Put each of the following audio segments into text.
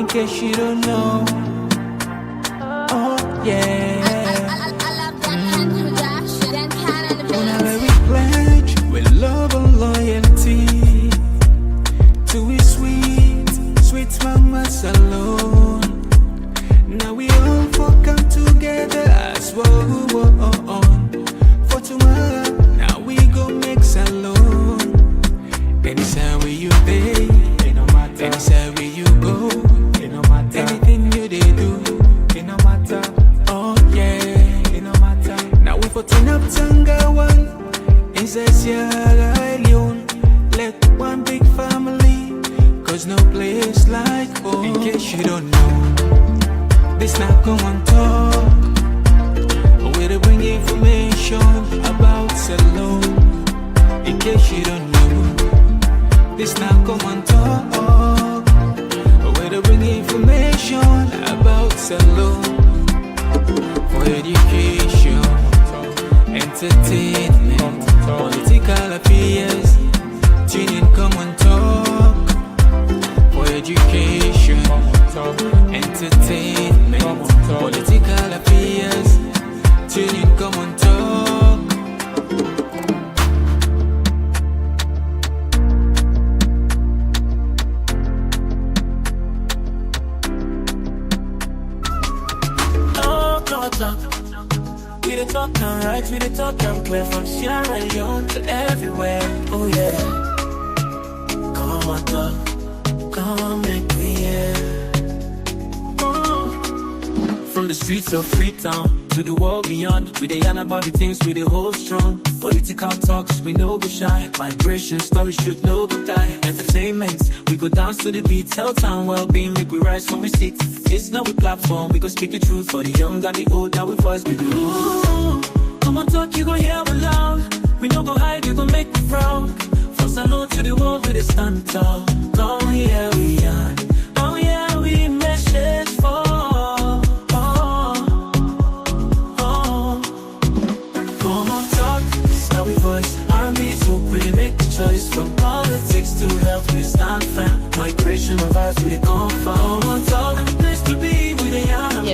in case you don't know. Oh yeah. Whenever we pledge with love and loyalty to his sweet, sweet mamas alone. Now we all come together as one for tomorrow. Now we go make salon. Anytime where you pay, anytime where you go, anything you they do, it no matter. Oh yeah, it no matter. Now we for turn up Tangawan, inside Sierra Leone. Let one big family, cause no place like home. In case you don't know, this not Komon-Tok. Where to bring information about salon. In case you don't know, this not Komon-Tok. Where to bring information about salon. For education, entertainment, political affairs. Tune in Komon-Tok. For education, entertainment, political affairs. Tune in Komon-Tok. We the talk and right, we the talk and play from Sierra Leone to everywhere. Oh yeah. Komon-Tok, come make me hear. From the streets of Freetown to the world beyond, we dey yarn about the things we dey hold strong. Political talks, we no go shy. Migration stories should no go die. Entertainment, we go dance to the beat. Health and well-being, make we rise from we seat. It's not a platform, we go speak the truth for the young and the old. Now we voice we do. Komon-Tok, you go hear me loud. We no go hide, you go make me proud. From salon to the world, we dey stand tall. Come here we are. Oh yeah, we message for. We voice armies hope we make the choice from politics to health. We stand firm. Migration of us we come from. Komon-Tok, a place to be with the young.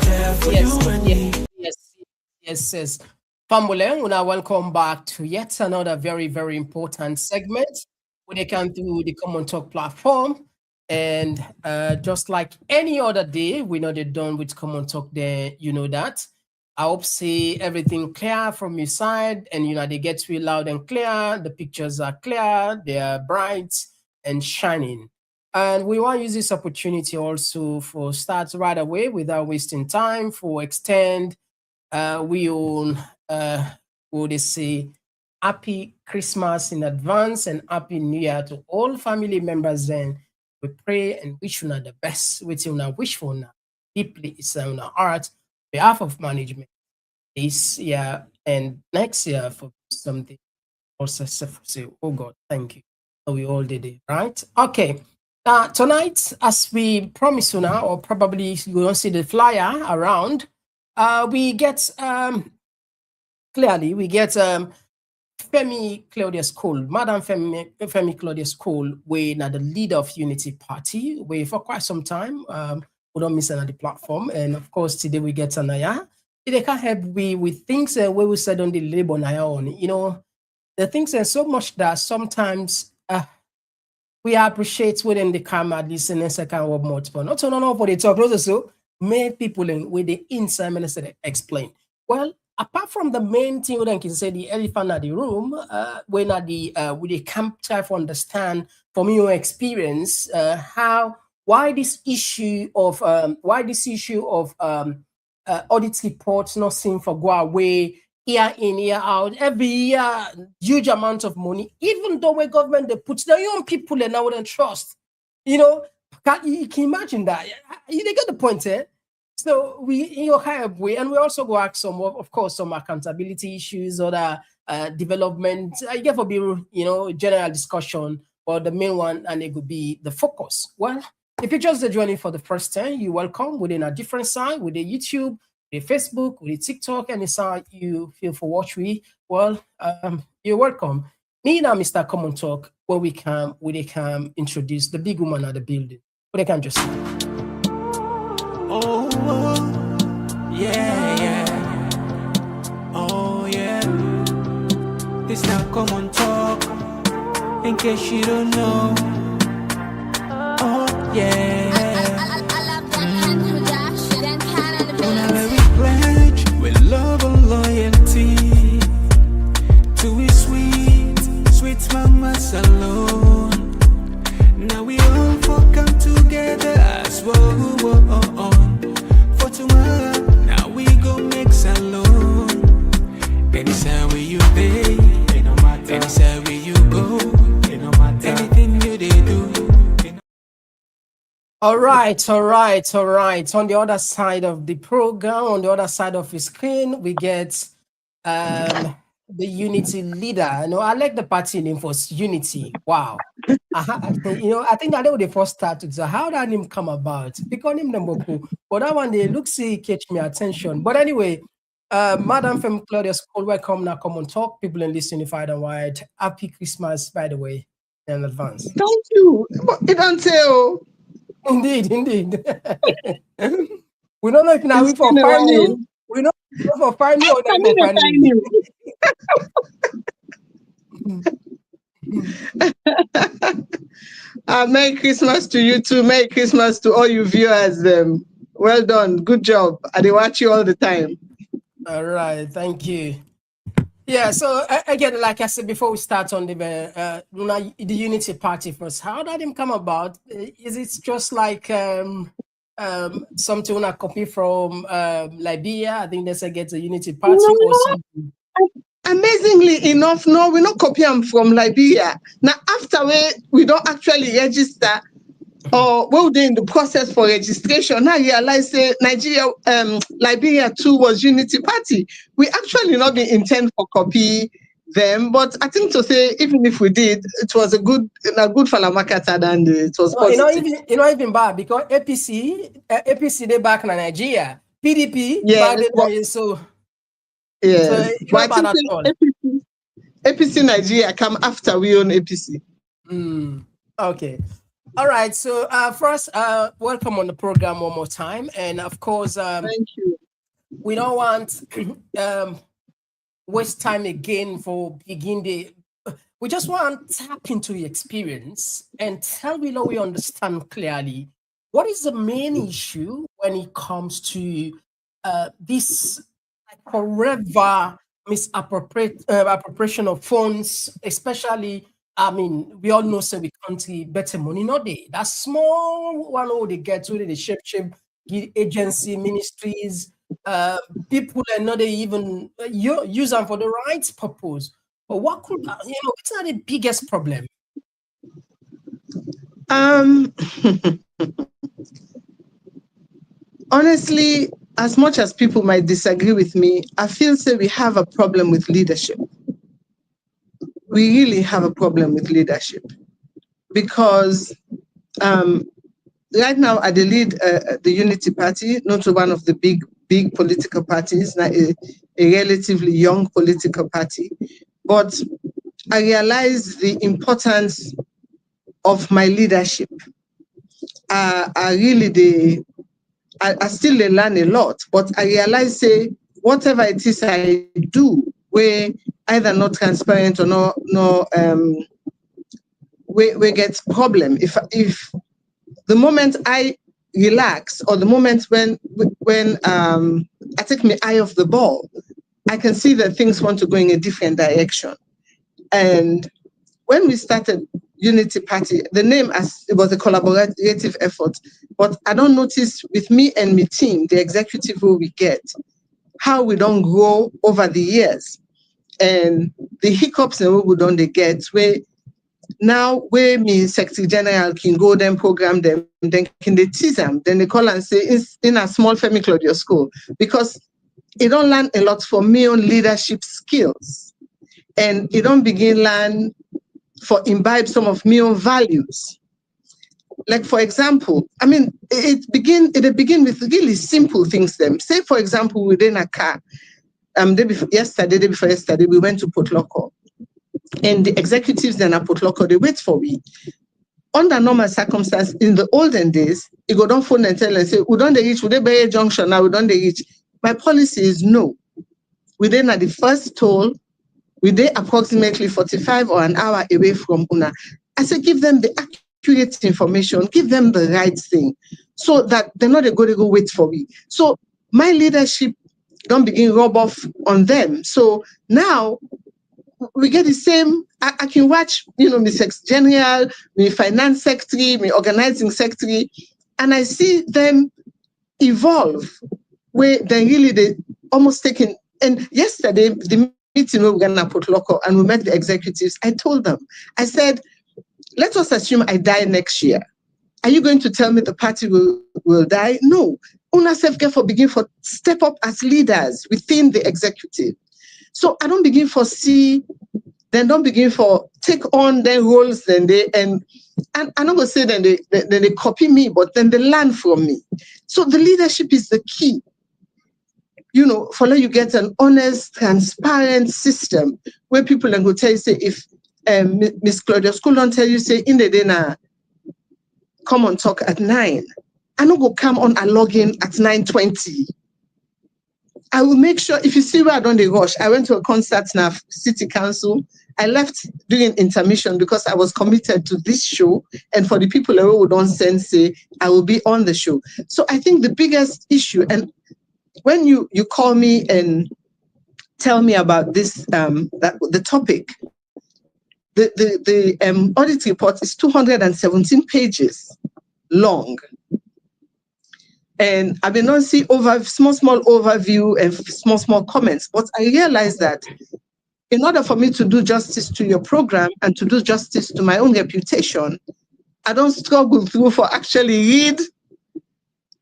Yes. Family, we now welcome back to yet another very, very important segment when they come through the Komon-Tok platform. And just like any other day, we know they're done with Komon-Tok there, you know that. I hope see everything clear from your side, and they get real loud and clear. The pictures are clear, they are bright and shining. And we want to use this opportunity also for start right away without wasting time for extend. We will they say happy Christmas in advance and happy New Year to all family members. And we pray and wish you the best. Which you wish for now deeply is on our heart. Behalf of management this year and next year for something also say, oh God, thank you. So we all did it, right? Okay. Tonight, as we promised you now, or probably you don't see the flyer around, we get clearly we get Femi Claudius Cole, Madam Femi Claudius Cole, we now the leader of Unity Party. We for quite some time. We don't miss another platform. And of course, today we get Anaya. They can't help with things where we said on the label Naya on. The things are so much that sometimes we appreciate within the camera, this in the second word multiple. Not so no for the talk, also many people in with the inside minister explain. Well, apart from the main thing, we can say the elephant at the room, when at the with the camp try to understand from your experience why this issue of audit reports not seem for go away year in year out every year, huge amount of money, even though when government they put their own people and I wouldn't trust. You can imagine that. You get the point, eh? So we in your higher way, and we also go ask some of course some accountability issues, other development. I get for be general discussion, but the main one and it could be the focus. Well, if you're just joining for the first time, you're welcome within a different side, with the YouTube, with the Facebook, with the TikTok, any side you feel for watch we. Well, you're welcome. Me now, Mr. Komon-Tok, where we can introduce the big woman at the building. But they can just Oh, yeah, yeah. Oh, yeah. This now Komon-Tok. In case you don't know. Oh, yeah. Now we pledge with love and loyalty to we sweet mamas alone. Now we all come together as one for tomorrow. Now we go make alone. Anytime where you pay, anytime where you go, anything you they do. All right. On the other side of the program, on the other side of the screen, we get the Unity leader. I like the party name for Unity. Wow. I think that they were the first started. So how did him come about? Because him number cool. But that one, they look see catch me attention. But anyway, Madam Femi Claudius Cole, welcome now. Komon-Tok, people in this unified and wide. Happy Christmas, by the way, in advance. Thank you. But it don't tell. Indeed. We don't know if now we for find you. We know for find you or then for find you. Merry Christmas to you too. Merry Christmas to all you viewers. Well done. Good job. I watch you all the time. All right. Thank you. Yeah. So again, like I said before, we start on the Unity Party first. How did it come about? Is it just like something I copy from Liberia? I think they get a Unity Party or something. Amazingly enough, no, we not copy them from Liberia. Now, after we don't actually register, or we're in the process for registration, I realized Liberia too was Unity Party. We actually not been intent for copy them, but I think to say even if we did, it was a good falamakata and it was positive. Even bad because APC they back in Nigeria, PDP back in so. Yeah, so but I think APC Nigeria come after we own APC. Okay. All right. So first, welcome on the program one more time. And of course, thank you. We don't want waste time again for begin the. We just want to tap into the experience and tell we understand clearly what is the main issue when it comes to this forever misappropriation of funds, especially. I mean, we all know we can't better money not day. That small one they get to the shape agency ministries, people are not even use them for the right purpose. But what could what's not the biggest problem? Honestly, as much as people might disagree with me, I feel we have a problem with leadership. We really have a problem with leadership because right now I lead the Unity Party, not one of the big political parties, not a relatively young political party, but I realize the importance of my leadership. I still learn a lot, but I realize whatever it is I do, where either not transparent or we get problem. If the moment I relax or the moment when I take my eye off the ball, I can see that things want to go in a different direction. And when we started Unity Party, the name it was a collaborative effort, but I don't notice with me and my team, the executive who we get, how we don't grow over the years. And the hiccups and we don't get where me Secretary General can go then program them, then can they tease them, then they call and say it's in a small Femi Claudius Cole because it don't learn a lot for me on leadership skills. And it don't begin learn for imbibe some of me own values. Like for example, I mean it begin with really simple things them. Say for example, within a car. Day before yesterday, we went to Port Loko. And the executives then at Port Loko, they wait for me. under normal circumstances, in the olden days, you go down phone and tell and say, we don't reach, we buy a junction now, we don't reach. My policy is no. We then at the first toll, we did approximately 45 or an hour away from Una. I said, give them the accurate information, give them the right thing, so that they're not going to go wait for me. So my leadership don't begin rub off on them. So now we get the same. I can watch, my sex general, my finance secretary, my organizing secretary, and I see them evolve where they almost taking. And yesterday, the meeting we were going to put local and we met the executives. I told them, I said, let us assume I die next year. Are you going to tell me the party will die? No. Una self-care for begin for step up as leaders within the executive. So I don't begin for don't begin for take on their roles, then and I'm not gonna say then they copy me, but then they learn from me. So the leadership is the key. For you get an honest, transparent system where people can go tell you, say, if Miss Claudius Cole don't tell you, say, in the dinner, Komon-Tok at 9, I don't go come on and log in at 9:20. I will make sure, if you see where I don't rush, I went to a concert now, City Council. I left during intermission because I was committed to this show. And for the people who don't send, say, I will be on the show. So I think the biggest issue, and when you call me and tell me about this, the topic, the audit report is 217 pages long. And I've been on see small overview and small comments, but I realized that in order for me to do justice to your program and to do justice to my own reputation, I don't struggle through for actually read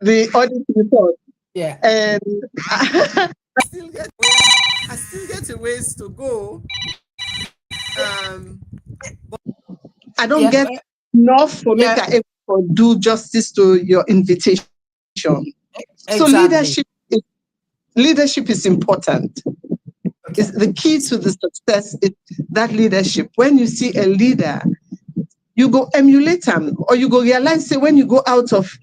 the audit report. Yeah. And I still get a ways to go. But I don't get enough for me to do justice to your invitation. Exactly. So leadership is important. Okay. It's the key to the success is that leadership. When you see a leader, you go emulate them, or you go realize, say, when you go out of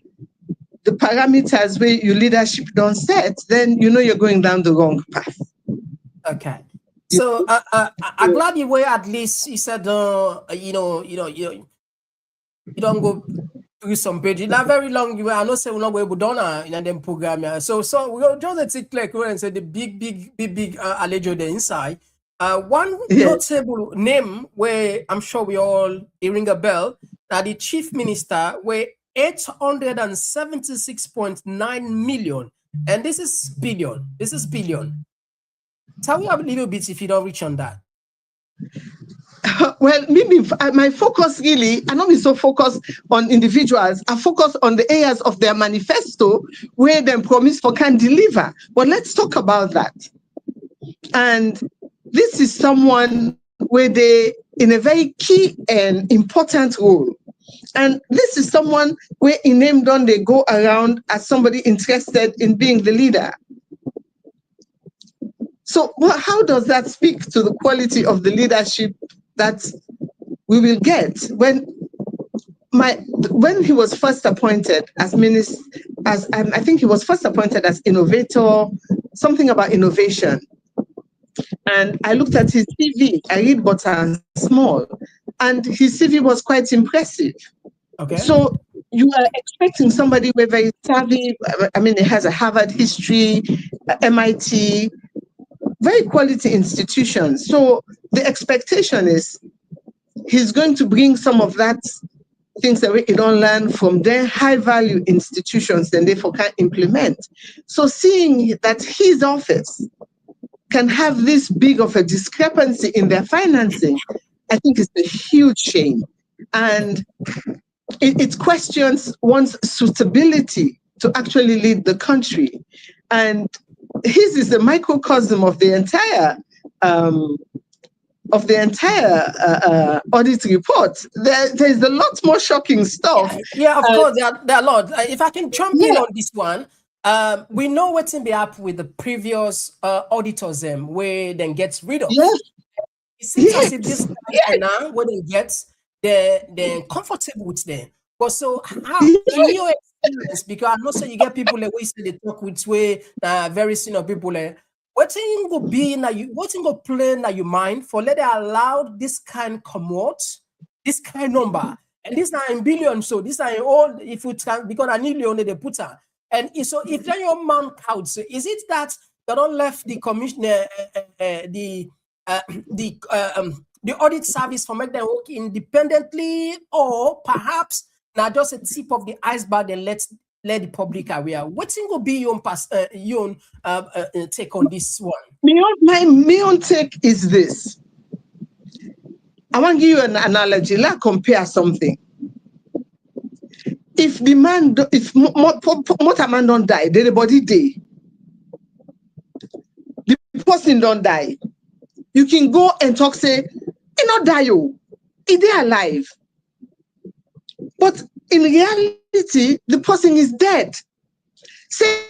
the parameters where your leadership don't set, then you're going down the wrong path. Okay. So I'm glad you were at least, you said, you don't go through some pages. Not very long, you are not saying we're not going to done in them program. So we'll just take clear and say the big allegory the inside. One notable name where I'm sure we all ring a bell, that the chief minister were 876.9 million, and this is billion. Tell me a little bit if you don't reach on that. Well, maybe my focus really, I don't be so focused on individuals. I focus on the areas of their manifesto where they promise for can deliver. But let's talk about that. And this is someone where they in a very key and important role. And this is someone where in name done they go around as somebody interested in being the leader. So how does that speak to the quality of the leadership that we will get when he was first appointed as minister, I think he was first appointed as innovator, something about innovation. And I looked at his CV, I read but small, and his CV was quite impressive. Okay. So you are expecting somebody with very savvy, I mean, he has a Harvard history, MIT, very quality institutions. So the expectation is he's going to bring some of that things that we don't learn from their high value institutions and therefore can implement. So seeing that his office can have this big of a discrepancy in their financing, I think it's a huge shame. And it questions one's suitability to actually lead the country. And his is a microcosm of the entire audit report. There's a lot more shocking stuff. Yeah, of course, there are a lot. If I can jump in on this one, we know what's in the app with the previous auditors where then gets rid of. Yes. It seems as if this guy now, what he gets, they're comfortable with them. But so how in your experience, because I know so you get people like we say they talk with way very senior people like what thing go be now you what thing go play now you mind for let they allow this kind come out, this kind number. And this now in billion, so this are all if you can because I need only the putter. And so if then your man counts, is it that they don't left the commissioner the audit service for make them work independently, or perhaps now just a tip of the iceberg and let the public aware? What thing will be your take on this one? My own take is this. I want to give you an analogy. Let's compare something. If the man, if motor man don't die, then the body die. The person don't die. You can go and talk, say, he not die, he dey alive. But in reality, the person is dead. Say,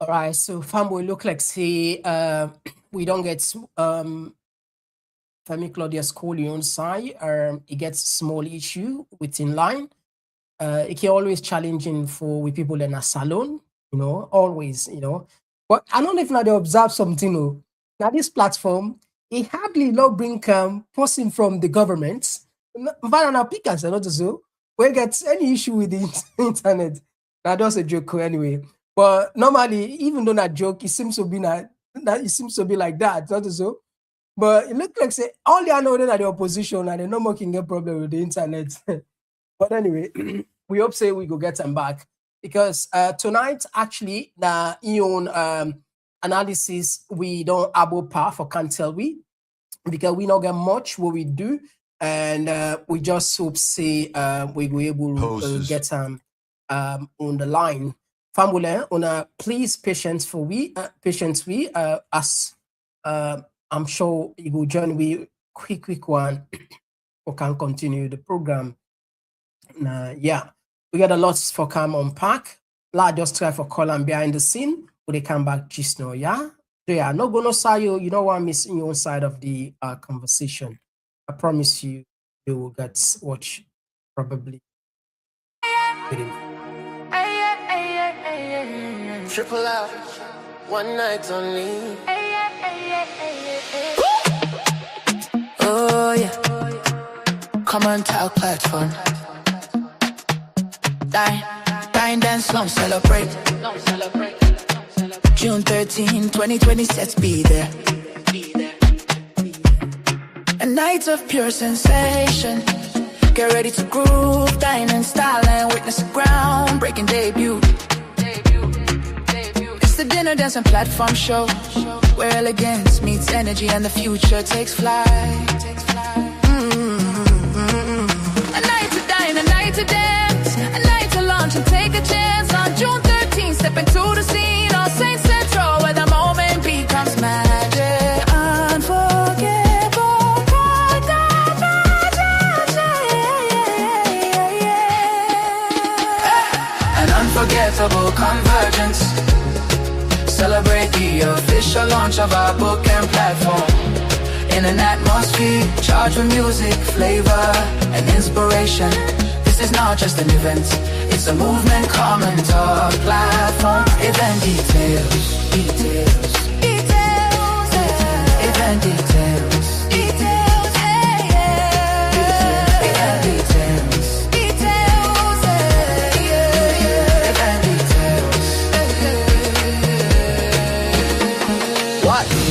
all right, so fam will look like say we don't get Femi Claudius Cole on side. It gets small issue within line. It can always challenging for with people in a salon, you know, always, you know. But I don't know if now they observe something. No. Now this platform, it hardly not bring person from the government. But now pickers and not so we get any issue with the internet. Now that's a joke anyway. But normally, even though that joke, it seems to be like that, not so. But it looks like say only I know that the opposition and they no more can get problem with the internet. But anyway, we hope say we go get them back because tonight actually the own analysis we don't able power for can't tell we because we not get much what we do and we just hope say we will able to get on the line. Family, please patience for we as I'm sure you will join we quick one we can continue the program. Yeah, we got a lot for come unpack. La just try for call and behind the scene when they come back just now, yeah. Yeah, not gonna say you don't want missing your side of the conversation. I promise you will get watch probably. Triple out, one night only. Oh yeah, Komon-Tok platform. Dine, dance, slum, celebrate. June 13, 2026, be there. A night of pure sensation. Get ready to groove, dine in style and witness a groundbreaking debut. It's the dinner, dance and platform show where elegance meets energy and the future takes flight. A night to dine, a night to dance, a night to launch and take a chance. On June 13th, step into the scene on Saint Central where the moment becomes magic. Unforgettable, an unforgettable convergence. Celebrate the official launch of our book and platform. In an atmosphere charged with music, flavor, and inspiration. This is not just an event, it's a movement. Komon-Tok platform. Event details. Event details. Event details.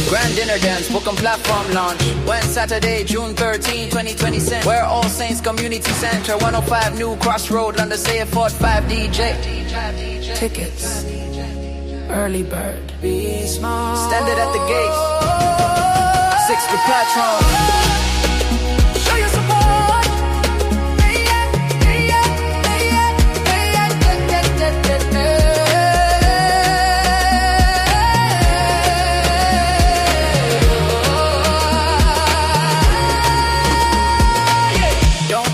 Grand dinner dance, book and platform launch. When Saturday, June 13, 2026. Where All Saints Community Center, 105 New Crossroad, London, say it 45 DJ. Tickets, early bird. Be small. Standard at the gate. 6 the platform. Show your support.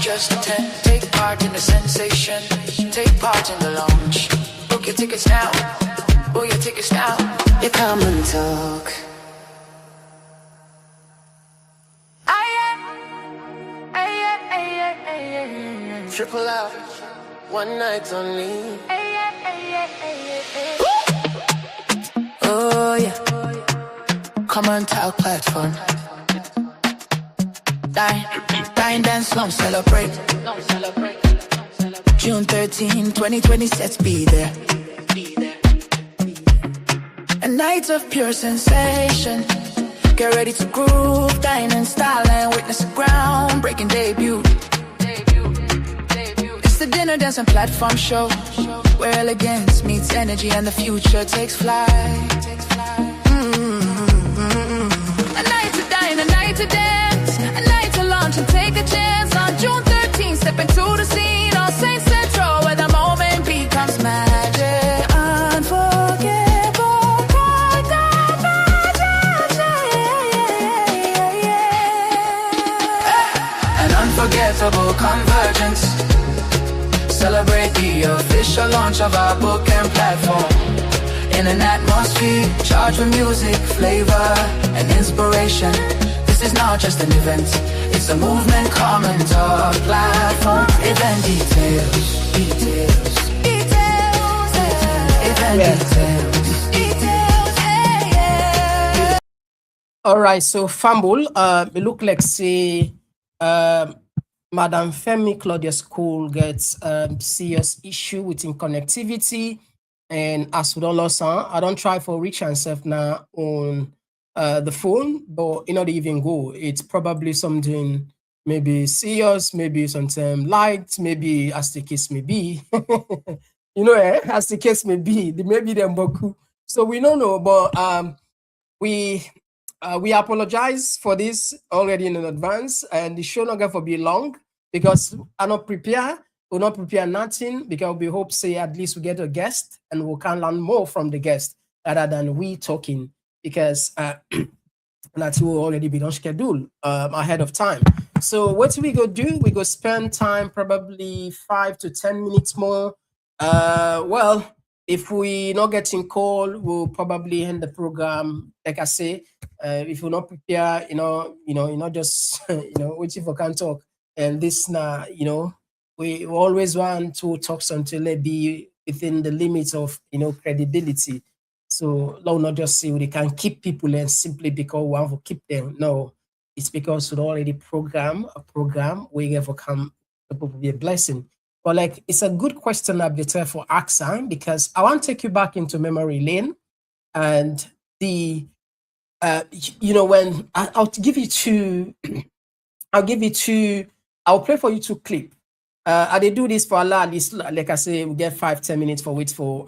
Just attend, take part in the sensation, take part in the launch. Book your tickets now. Oh, you take a shout. You come and talk. Triple out, one night only. Oh yeah, Komon-Tok platform. Dine, dance, long celebrate. June 13, 2026, be there. A night of pure sensation. Get ready to groove, dine in style and witness a groundbreaking debut. It's the dinner, dance and platform show, where elegance meets energy and the future takes flight. A night to dine, a night to dance, a night to launch and take a chance. On June 13th, step into the scene on St. Central, where the moment becomes magic. Unforgettable, quite the magic. An unforgettable convergence. Celebrate the official launch of our book and platform. In an atmosphere charged with music, flavor, and inspiration. This is not just an event, it's a movement. Komon-Tok platform. Event details. Event details. All right, so Fumble, it look like say Madam Femi Claudius Cole gets serious issue within connectivity, and as with all us, I don't try for reach herself now on the phone, but you know they even go. It's probably something maybe serious, maybe something light, maybe as the case may be. You know, as the case may be, maybe them boku. So we don't know, but we apologize for this already in advance, and the show not going to be long because I not prepare. We'll not prepare nothing because we hope say at least we get a guest and we can learn more from the guest rather than we talking, because that will already be on schedule ahead of time. So what we go do? We go spend time probably 5 to 10 minutes more. Well, if we not getting call, we'll probably end the program. Like I say, if we're not prepare, you not just waiting for can talk. And this now, we always want to talk until they be within the limits of credibility. So now not just say we can keep people and simply because we want to keep them. No, it's because we already program we have come to be a blessing. But like it's a good question up there for AXA, because I want to take you back into memory lane, and the when I'll give you two, I'll play for you to clip. They do this for a lot. This, like I say, we get 5-10 minutes for wait for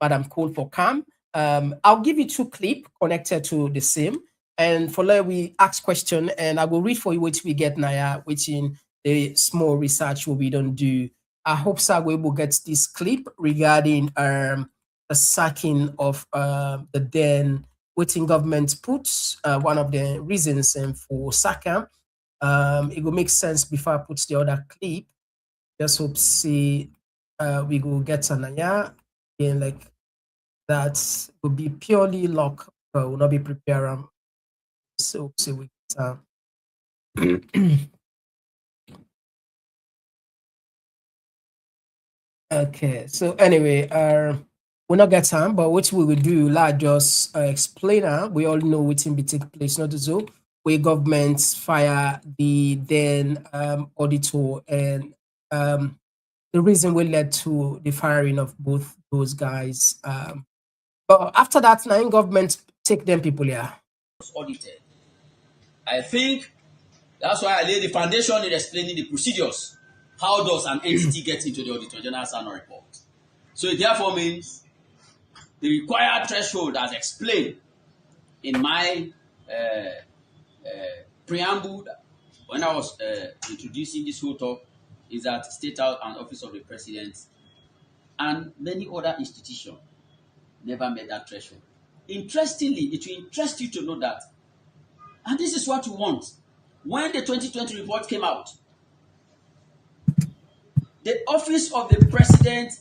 Madam Cole for Cam. I'll give you 2 clip connected to the same, and for that we ask question, and I will read for you which we get now, which in the small research what we don't do. I hope so we will get this clip regarding the sacking of the then waiting government puts one of the reasons for sacking. It will make sense before I put the other clip. Just hope see we will get another and like that will be purely luck, but will not be prepared. So we okay. So anyway, we'll not get time, but what we will do, like just explain. We all know what in be take place, not so. Where governments fire the then auditor, and the reason we led to the firing of both those guys. But after that, now government take them people here. Audited. I think that's why I laid the foundation in explaining the procedures. How does an entity get into the Auditor General's annual report? So it therefore means the required threshold, as explained in my preamble when I was introducing this whole talk, is that State House and Office of the President and many other institutions never met that threshold. Interestingly, it will interest you to know that, and this is what we want. When the 2020 report came out, the Office of the President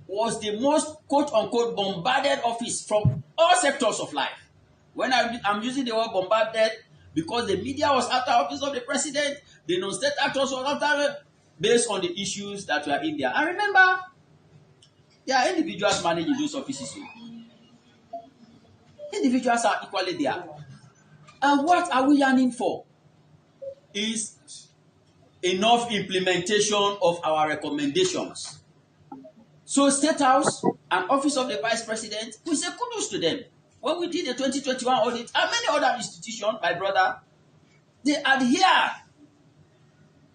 was the most quote-unquote bombarded office from all sectors of life. When I'm using the word bombarded, because the media was after office of the president, the non-state actors were after it, based on the issues that were in there. And remember, there are individuals managing those offices. Individuals are equally there. And what are we yearning for? Is enough implementation of our recommendations. So State House and Office of the Vice President, we say kudos to them. When we did the 2021 audit, and many other institutions, my brother, they adhere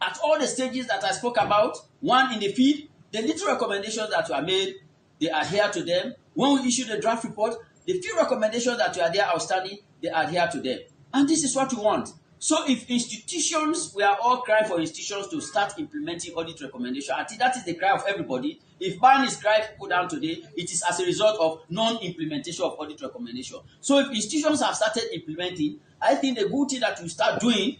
at all the stages that I spoke about. One, in the field, the little recommendations that were made, they adhere to them. When we issue the draft report, the few recommendations that were there outstanding, they adhere to them. And this is what we want. So if institutions, we are all crying for institutions to start implementing audit recommendation. I think that is the cry of everybody. If ban is cry put down today, it is as a result of non-implementation of audit recommendation. So if institutions have started implementing, I think the good thing that we start doing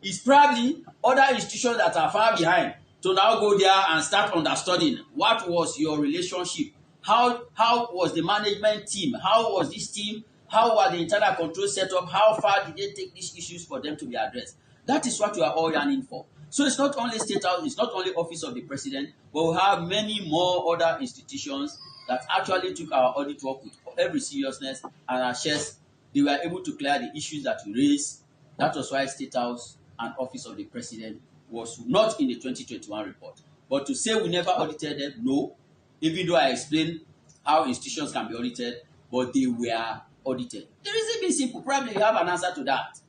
is probably other institutions that are far behind to now go there and start understanding what was your relationship, how was the management team, how was this team, how were the internal control set up, how far did they take these issues for them to be addressed. That is what we are all yearning for. So it's not only State House, it's not only Office of the President, but we have many more other institutions that actually took our audit work with every seriousness and our chest. They were able to clear the issues that we raised. That was why State House and Office of the President was not in the 2021 report. But to say we never audited them, no. Even though I explained how institutions can be audited, but they were audited. The reason being simple, probably you have an answer to that.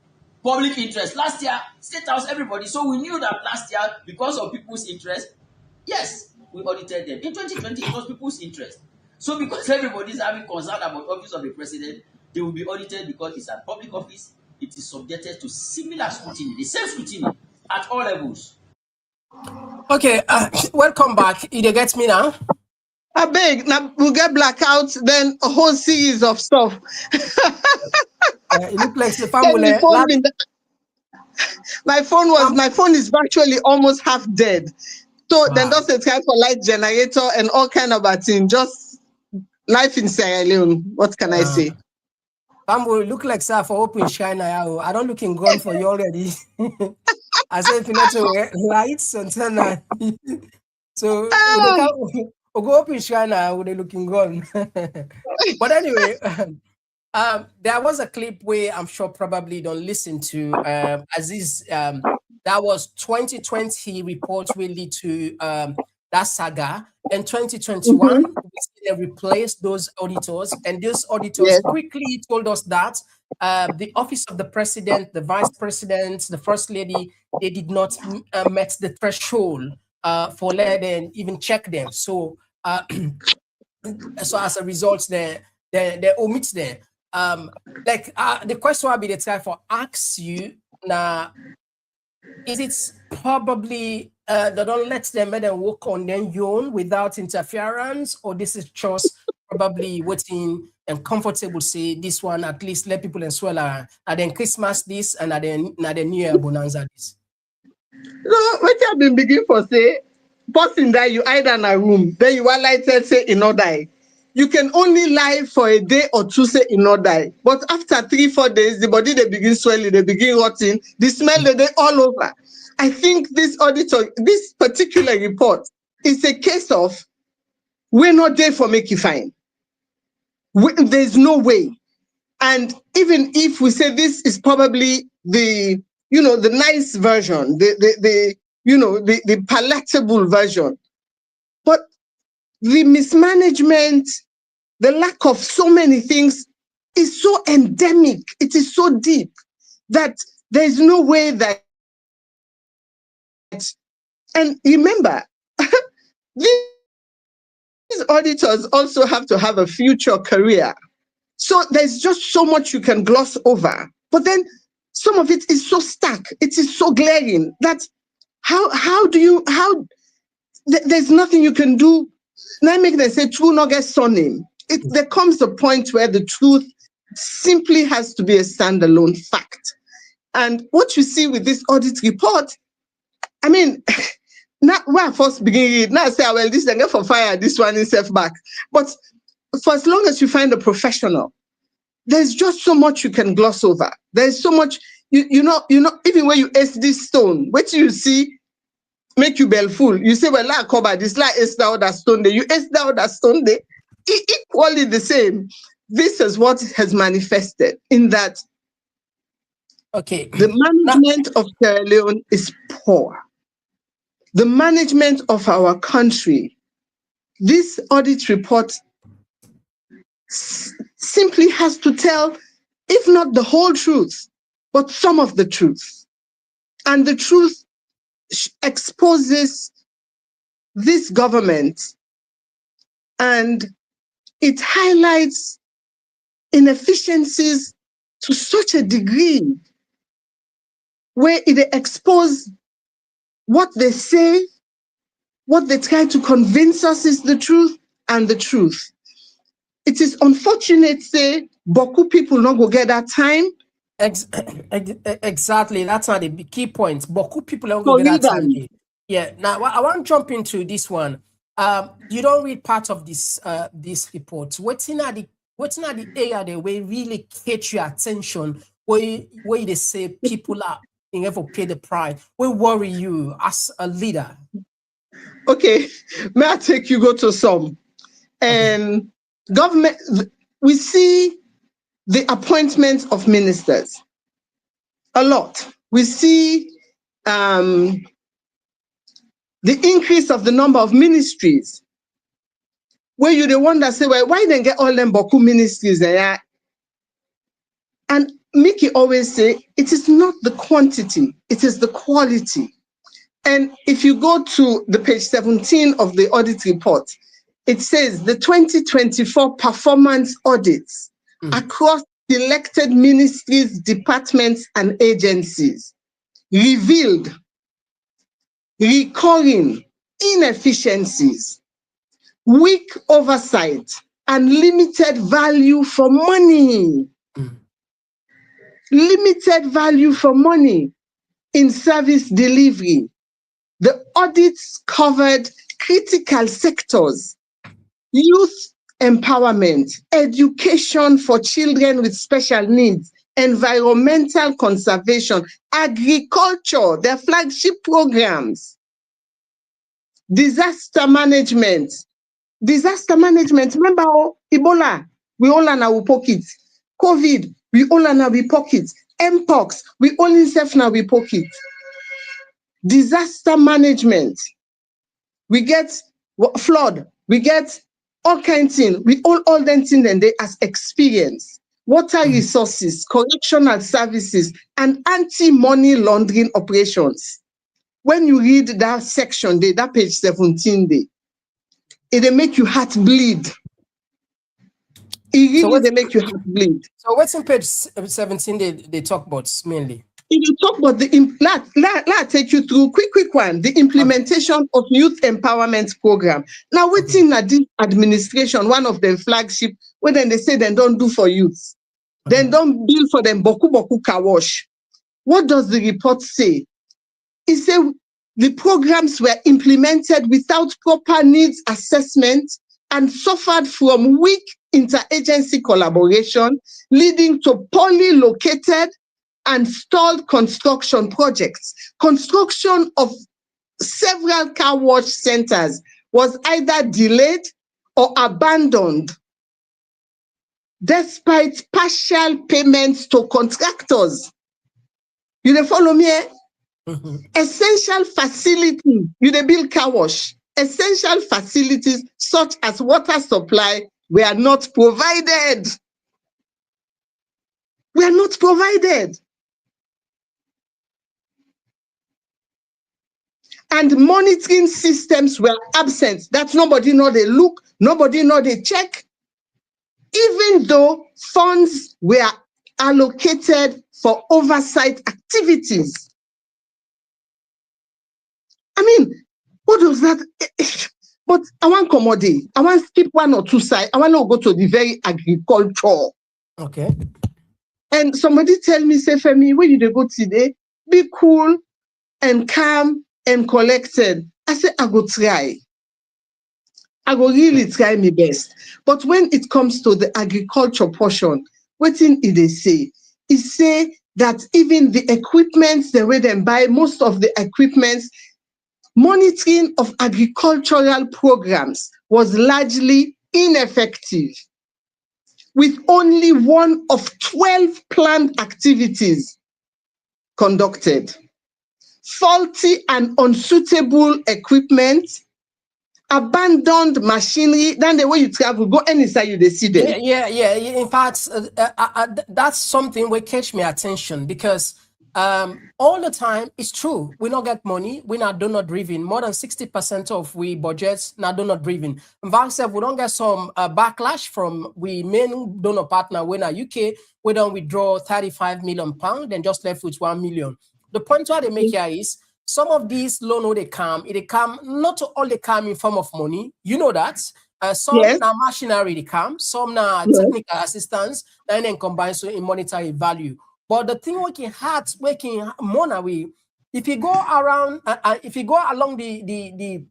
Public interest. Last year, State House, everybody. So we knew that last year, because of people's interest, yes, we audited them. In 2020, it was people's interest. So because everybody is having concern about Office of the President, they will be audited because it's a public office. It is subjected to similar scrutiny, the same scrutiny at all levels. Okay, welcome back. You get me now? I beg, now we'll get blackouts, then a whole series of stuff. It looks like the family. My phone is virtually almost half dead. So wow. Then just a time for light generator and all kind of a thing. Just life in Sierra Leone. What can I say? Will look like sir for open China. I don't look in gun for you already. I said if you not to lights and turn. So we'll go open China with a looking gun. But anyway, there was a clip where I'm sure probably don't listen to Aziz. That was 2020 report will lead to that saga. In 2021, they replaced those auditors, and those auditors quickly told us that the Office of the President, the Vice President, the First Lady, they did not met the threshold for let them even check them. So, so as a result, they omit them. The question will be the time for ask you now. Is it probably they don't let them work on their own without interference, or this is just probably waiting and comfortable say this one at least let people as well and then Christmas this and then New Year bonanza this? No, what I've been beginning for say, person that you hide in a room, then you are lighted say in not die. You can only lie for a day or two, say in not die. But after 3-4 days, the body they begin swelling, they begin rotting, the smell they all over. I think this particular report is a case of we're not there for make you fine. There's no way. And even if we say this is probably the nice version, the palatable version, but the mismanagement, the lack of so many things is so endemic. It is so deep that there's no way that. And remember, these auditors also have to have a future career. So there's just so much you can gloss over. But then some of it is so stark. It is so glaring that there's nothing you can do. Now make them say true not get surname. There comes a point where the truth simply has to be a standalone fact. And what you see with this audit report, I mean, now when I first begin it, now I say, well, this then get for fire, this one is safe back. But for as long as you find a professional, there's just so much you can gloss over. There's so much, you know, even when you ace this stone, what you see make you bell full. You say, well, I cover this, like ace that other stone there. You ace that other stone there. Equally the same. This is what has manifested in that the management of Sierra Leone is poor. The management of our country, this audit report simply has to tell, if not the whole truth, but some of the truth. And the truth exposes this government, and it highlights inefficiencies to such a degree where it exposes what they say, what they try to convince us is the truth, and the truth. It is unfortunate, say, Boku people not go get that time. Exactly, that's not the key point. Boku people don't go get that time. Yeah, now I want to jump into this one. You don't read part of this report. What's in the area that will really catch your attention, where they say people are being able to pay the price? What worry you as a leader? Okay, may I take you go to some? And government, we see the appointment of ministers a lot. We see the increase of the number of ministries, where you the one that say, well, why then get all them Boku ministries there? And Mickey always say, it is not the quantity, it is the quality. And if you go to the page 17 of the audit report, it says the 2024 performance audits across selected ministries, departments, and agencies revealed recurring inefficiencies, weak oversight, and limited value for money. Limited value for money in service delivery. The audits covered critical sectors: youth empowerment, education for children with special needs, environmental conservation, agriculture, their flagship programs, disaster management. Disaster management, remember Ebola, we all in our pockets. COVID, we all in our pockets. Mpox, we all in safe now we pockets. Disaster management, we get flood, we get all kinds of things, we all them things and they as experience. Water resources, correctional services, and anti-money laundering operations. When you read that section, that page 17, it'll make your heart bleed. It really they make your heart bleed. So what's in page 17 they talk about mainly? If you talk about let take you through quick one, the implementation of youth empowerment program. Now within this administration, one of the flagship, where then they say they don't do for youth, then don't bill for them boku kawash. What does the report say? It says the programs were implemented without proper needs assessment and suffered from weak interagency collaboration, leading to poorly located and stalled construction projects. Construction of several car wash centers was either delayed or abandoned, despite partial payments to contractors. You dey follow me? Essential facilities, you dey build car wash. Essential facilities such as water supply were not provided. Were not provided. And monitoring systems were absent. That nobody know they look, nobody know they check. Even though funds were allocated for oversight activities. I mean, what does that? But I want commodity. I want skip one or two sides. I want to go to the very agriculture. Okay. And somebody tell me, say, Femi, where you go today? Be cool and calm and collected. I say, I go try. I go really try my best. But when it comes to the agriculture portion, what thing they say? It say that even the equipment, the way they buy, most of the equipment, monitoring of agricultural programs was largely ineffective, with only one of 12 planned activities conducted. Faulty and unsuitable equipment, abandoned machinery, then the way you travel, go anywhere you they see them. Yeah. In fact, that's something will catch my attention because all the time it's true. We not get money. We not donor driven. More than 60% of we budgets not donor driven. In fact, we don't get some backlash from we main donor partner. When a UK, we don't withdraw 35 million pounds, then just left with 1 million. The point where they make here is some of these loan they come not all they come in form of money. You know that. Some Yes. now machinery they come, some now Yes. technical assistance, and then combine so in monetary value. But the thing working hard, working money, if you go around, if you go along the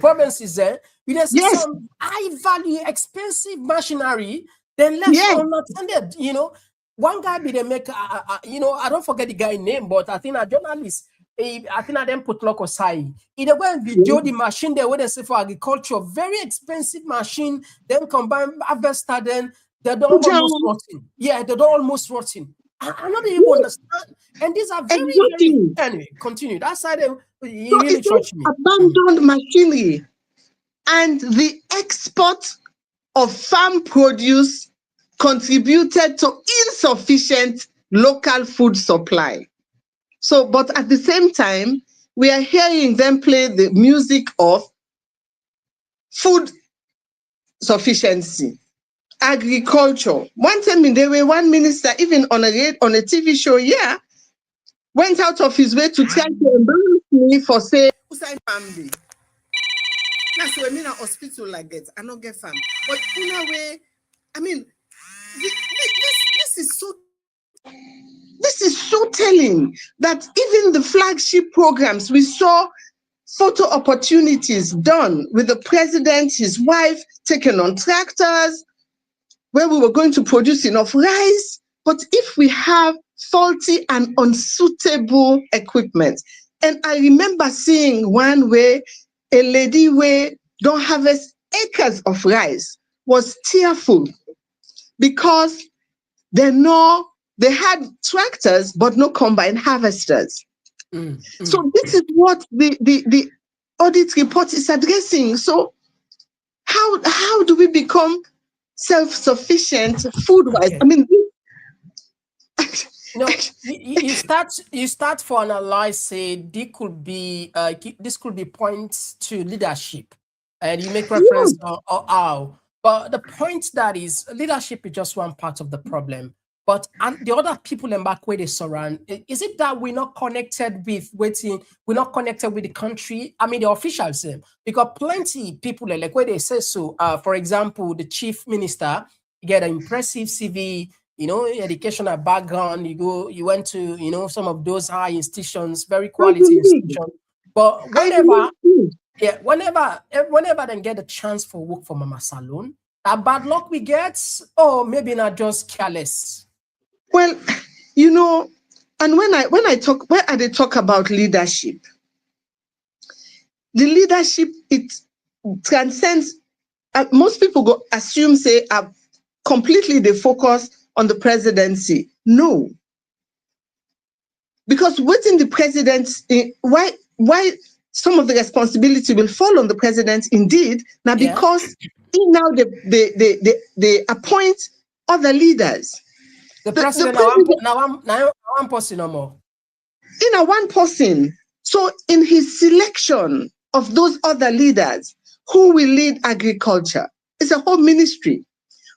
provinces there, you just see Yes. some high value, expensive machinery, then left Yes. unattended. You know, one guy be the maker. You know, I don't forget the guy name, but I think a journalist. I think I then put local side. Either when video the machine there, when they say for agriculture, very expensive machine, then combine harvester, then they're almost rotten. Yeah, they're almost rotten. I not even understand. And these are very, Exactly. anyway, continue. That side So really it's touched me. abandoned machinery and the export of farm produce contributed to insufficient local food supply. So, but at the same time, we are hearing them play the music of food sufficiency, agriculture. One time there were one minister, even on a TV show, went out of his way to try to embarrass me for saying, family. That's what I mean, a hospital like that. I don't get family. But in a way, I mean, this is so telling that even the flagship programs, we saw photo opportunities done with the president, his wife, taken on tractors, where we were going to produce enough rice. But if we have faulty and unsuitable equipment, and I remember seeing one where a lady where don't harvest acres of rice was tearful because they had tractors but no combine harvesters. So this is what the audit report is addressing. So how do we become self-sufficient food-wise? Okay. I mean, No, you start for analyze. Say this could be points to leadership, and you make reference or how. But the point that is leadership is just one part of the problem. But the other people in back where they surround, is it that we're not connected with waiting? We're not connected with the country. I mean, the officials, because plenty people like where they say so. For example, the chief minister get an impressive CV. You know, educational background, you went to, some of those high institutions, very quality institutions. But whenever they get a chance for work for Mama Salon, that bad luck we get, or maybe not just careless. Well, and when I talk about leadership, the leadership, it transcends, most people assume, completely they focus on the presidency. No. Because within the presidency, why some of the responsibility will fall on the president indeed, now because now they appoint other leaders. The president now one person no more. One person. So in his selection of those other leaders, who will lead agriculture? It's a whole ministry.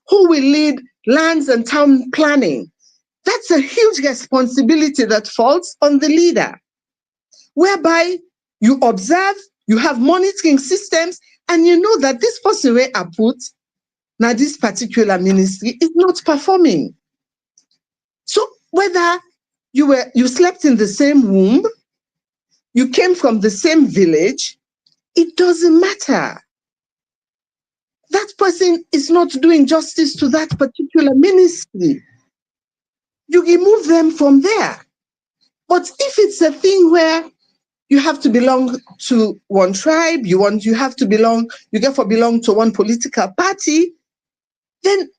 Who will lead lands and town planning? That's a huge responsibility that falls on the leader, whereby you observe, you have monitoring systems, and you know that this person where I put, now this particular ministry is not performing. So whether you slept in the same womb, you came from the same village, it doesn't matter. That person is not doing justice to that particular ministry. You remove them from there. But if it's a thing where you have to belong to one tribe, you have to belong, you therefore belong to one political party, then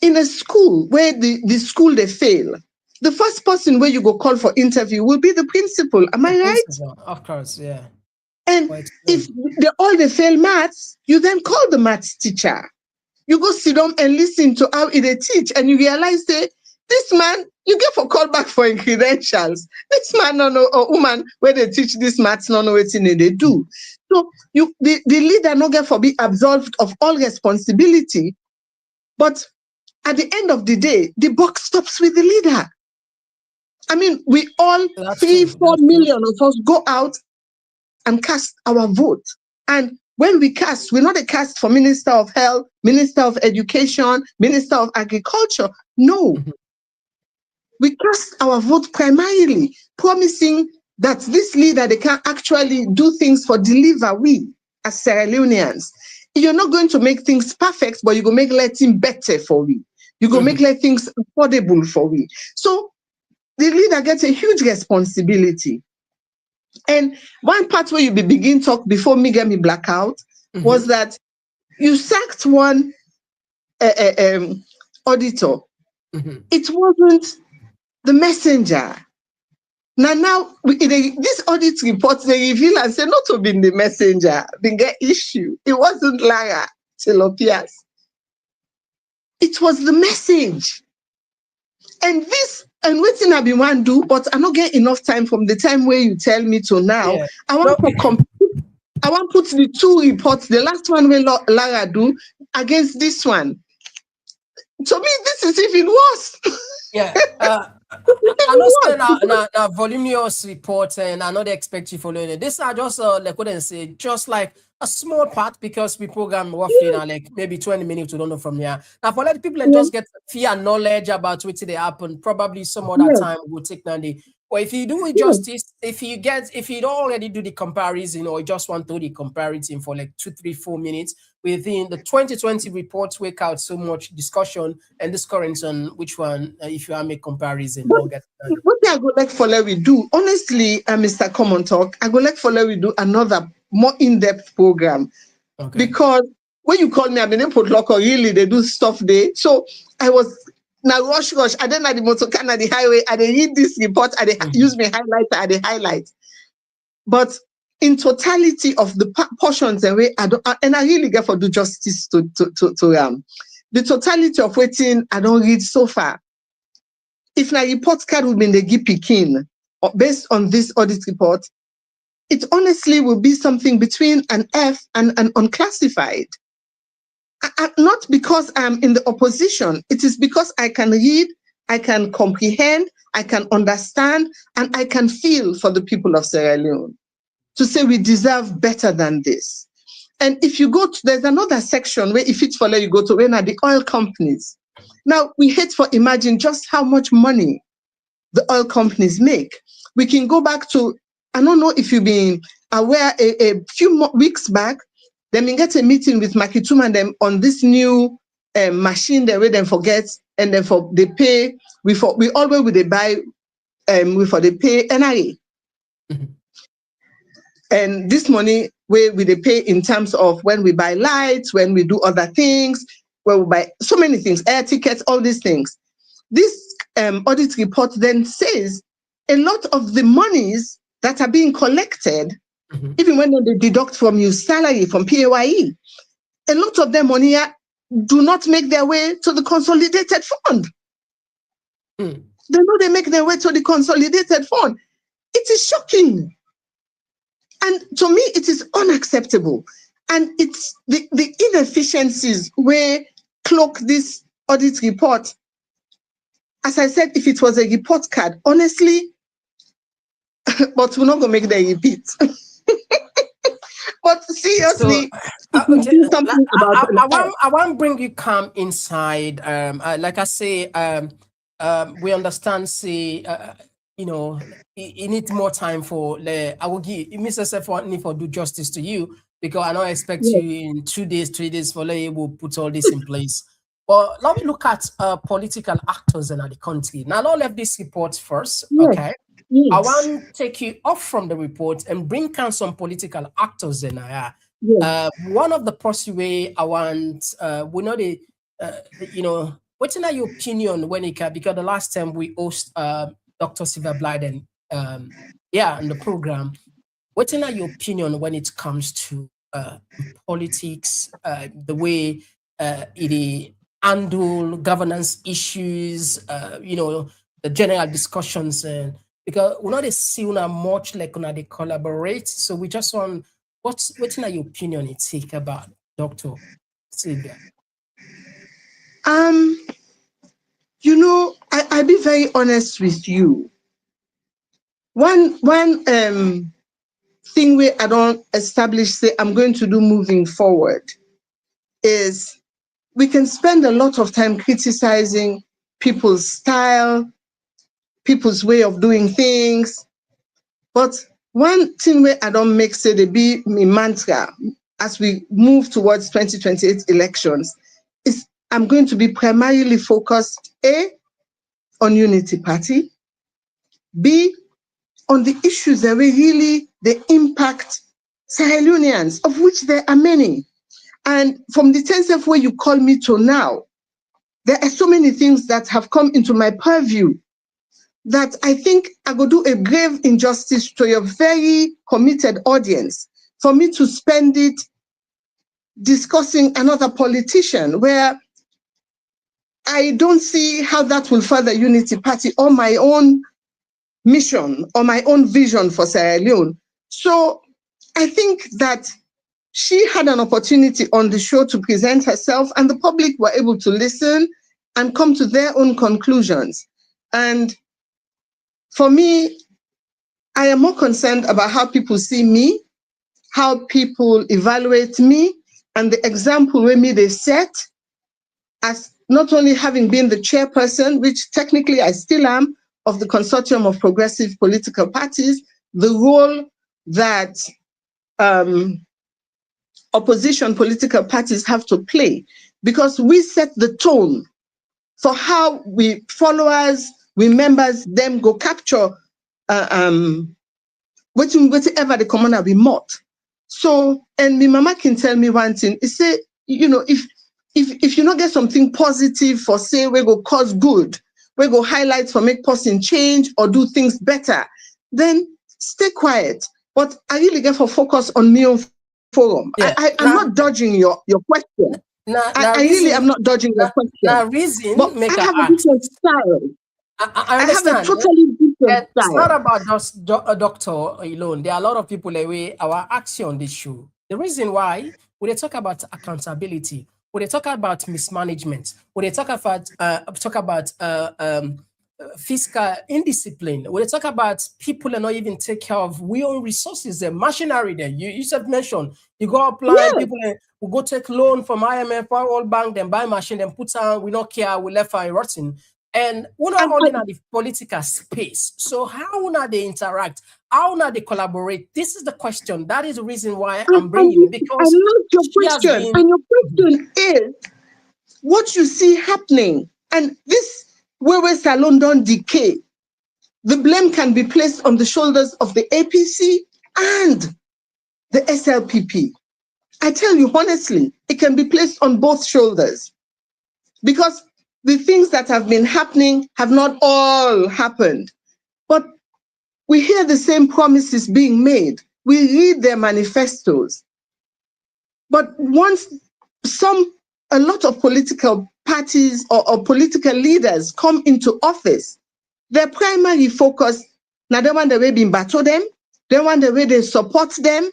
in a school where the school they fail, the first person where you go call for interview will be the principal. Am I right? Of course, yeah. And if they fail maths, you then call the maths teacher. You go sit down and listen to how they teach, and you realize that this man, you get for call back for in credentials. This man or woman where they teach this maths, no know what they do. So the leader no get for be absolved of all responsibility. But at the end of the day, the buck stops with the leader. I mean, we all 3-4 million of us go out and cast our vote. And when we cast, we're not a cast for Minister of Health, Minister of Education, Minister of Agriculture. No. We cast our vote primarily, promising that this leader, they can actually do things for deliver we as Sierra Leoneans. You're not going to make things perfect, but you're going to make letting better for we. You're going to make let things affordable for we. So the leader gets a huge responsibility. And one part where you begin talk before me get me blackout was that you sacked one auditor. It wasn't the messenger. Now this audit report they reveal and say not to be the messenger, been get issue. It wasn't Lara Telopias. It was the message. And waiting I be one do, but I not get enough time from the time where you tell me to now. Yeah. I want to put the two reports, the last one where Lara do against this one. To me, this is even worse. Yeah. I know now voluminous report, and I know they expect you following it. This are just like what they say, just like a small part, because we program roughly now like maybe 20 minutes to don't know from here. Now for let people just get fear knowledge about what they happen, probably some other time we'll take Nandi. Or if you do it justice, if you don't already do the comparison or you just want to do the comparison for like 2, 3, 4 minutes within the 2020 reports, wake out so much discussion and discourage on which one, if you are make comparison. What I go like for let we do, honestly, Mr. Komon-Tok, I go like for let we do another more in-depth program. Okay. Because when you call me, I've been able to lock or really they do stuff there. So I was now rush. I then at the motor car at the highway, I they read this report, I they use my highlighter, I they highlight. But in totality of the portions and way, I really get for do justice to the totality of waiting I don't read so far. If my report card would be in the GPKIN, based on this audit report, it honestly will be something between an F and an unclassified. Not because I'm in the opposition, it is because I can read, I can comprehend, I can understand, and I can feel for the people of Sierra Leone to say we deserve better than this. And if you go to, there's another section where if it's for you go to, when are the oil companies. Now, we hate for imagine just how much money the oil companies make. We can go back to, I don't know if you've been aware, a few weeks back, then we get a meeting with Makituma and them on this new machine that we then forget, and then for they pay, we always with they buy, we for they pay NRA. And this money we they pay in terms of when we buy lights, when we do other things, where we buy so many things, air tickets, all these things. This audit report then says a lot of the monies that are being collected, even when they deduct from your salary, from PAYE, a lot of them money do not make their way to the consolidated fund. They know they make their way to the consolidated fund. It is shocking. And to me, it is unacceptable. And it's the inefficiencies where cloak this audit report. As I said, if it was a report card, honestly, but we're not going to make the repeat. But seriously, I want to bring you calm inside. Like I say, we understand, you know, you need more time for the, I will give Mr. Sefwani for do justice to you, because I don't expect Yes. you in 2 days, 3 days for like will put all this in place. But let me look at political actors in the country. Now, I'll leave this report first, Yes. okay? I Yes. want to take you off from the report and bring down some political actors in there. Yes. One of the possible I want, we know you know, what's in your opinion when it can, because the last time we host Dr. Sylvia Blyden, yeah, in the program, what's in your opinion when it comes to politics, the way it handle governance issues, you know, the general discussions, and because we're not see much like they collaborate. So we just want what's in your opinion it take about Dr. Sylvia? You know, I'll be very honest with you. One thing where I don't establish, say I'm going to do moving forward, is we can spend a lot of time criticizing people's style, people's way of doing things. But one thing where I don't make say they be me mantra as we move towards 2028 elections is I'm going to be primarily focused A, on Unity Party, B, on the issues that will really they impact Sierra Leoneans, of which there are many. And from the sense of where you call me to now, there are so many things that have come into my purview that I think I will do a grave injustice to your very committed audience for me to spend it discussing another politician where I don't see how that will further Unity Party or my own mission or my own vision for Sierra Leone. So I think that she had an opportunity on the show to present herself, and the public were able to listen and come to their own conclusions. And for me, I am more concerned about how people see me, how people evaluate me, and the example where me they set as not only having been the chairperson, which technically I still am, of the Consortium of Progressive Political Parties, the role that opposition political parties have to play, because we set the tone for how we followers, we members, them go capture whatever the commoner we mought. So, and me mama can tell me one thing, is say, you know, if you not get something positive for say we go cause good, we go highlight for make person change or do things better, then stay quiet. But I really get for focus on me on forum. Yeah. I'm not dodging your question. I really am not dodging your question. Now, reason but make I have ask. a different style. I understand. I have a totally different It's style. not about just a doctor alone. There are a lot of people away our action on this show. The reason why when they talk about accountability, when they talk about mismanagement, when they talk about fiscal indiscipline, when they talk about people are not even take care of we own resources, the machinery there. You said mention you go apply, people will go take loan from IMF or World Bank, then buy machine, then put on, we not care, we left fire rotting. And we're not only in the political space. So how now they interact? How now they collaborate? This is the question. That is the reason why I'm bringing it, because I love your question. And your question is what you see happening. And this where Salon don't decay, the blame can be placed on the shoulders of the APC and the SLPP. I tell you honestly, it can be placed on both shoulders, because the things that have been happening have not all happened. But we hear the same promises being made. We read their manifestos. But once a lot of political parties or political leaders come into office, their primary focus, now they want the way being battle them, they want the way they support them,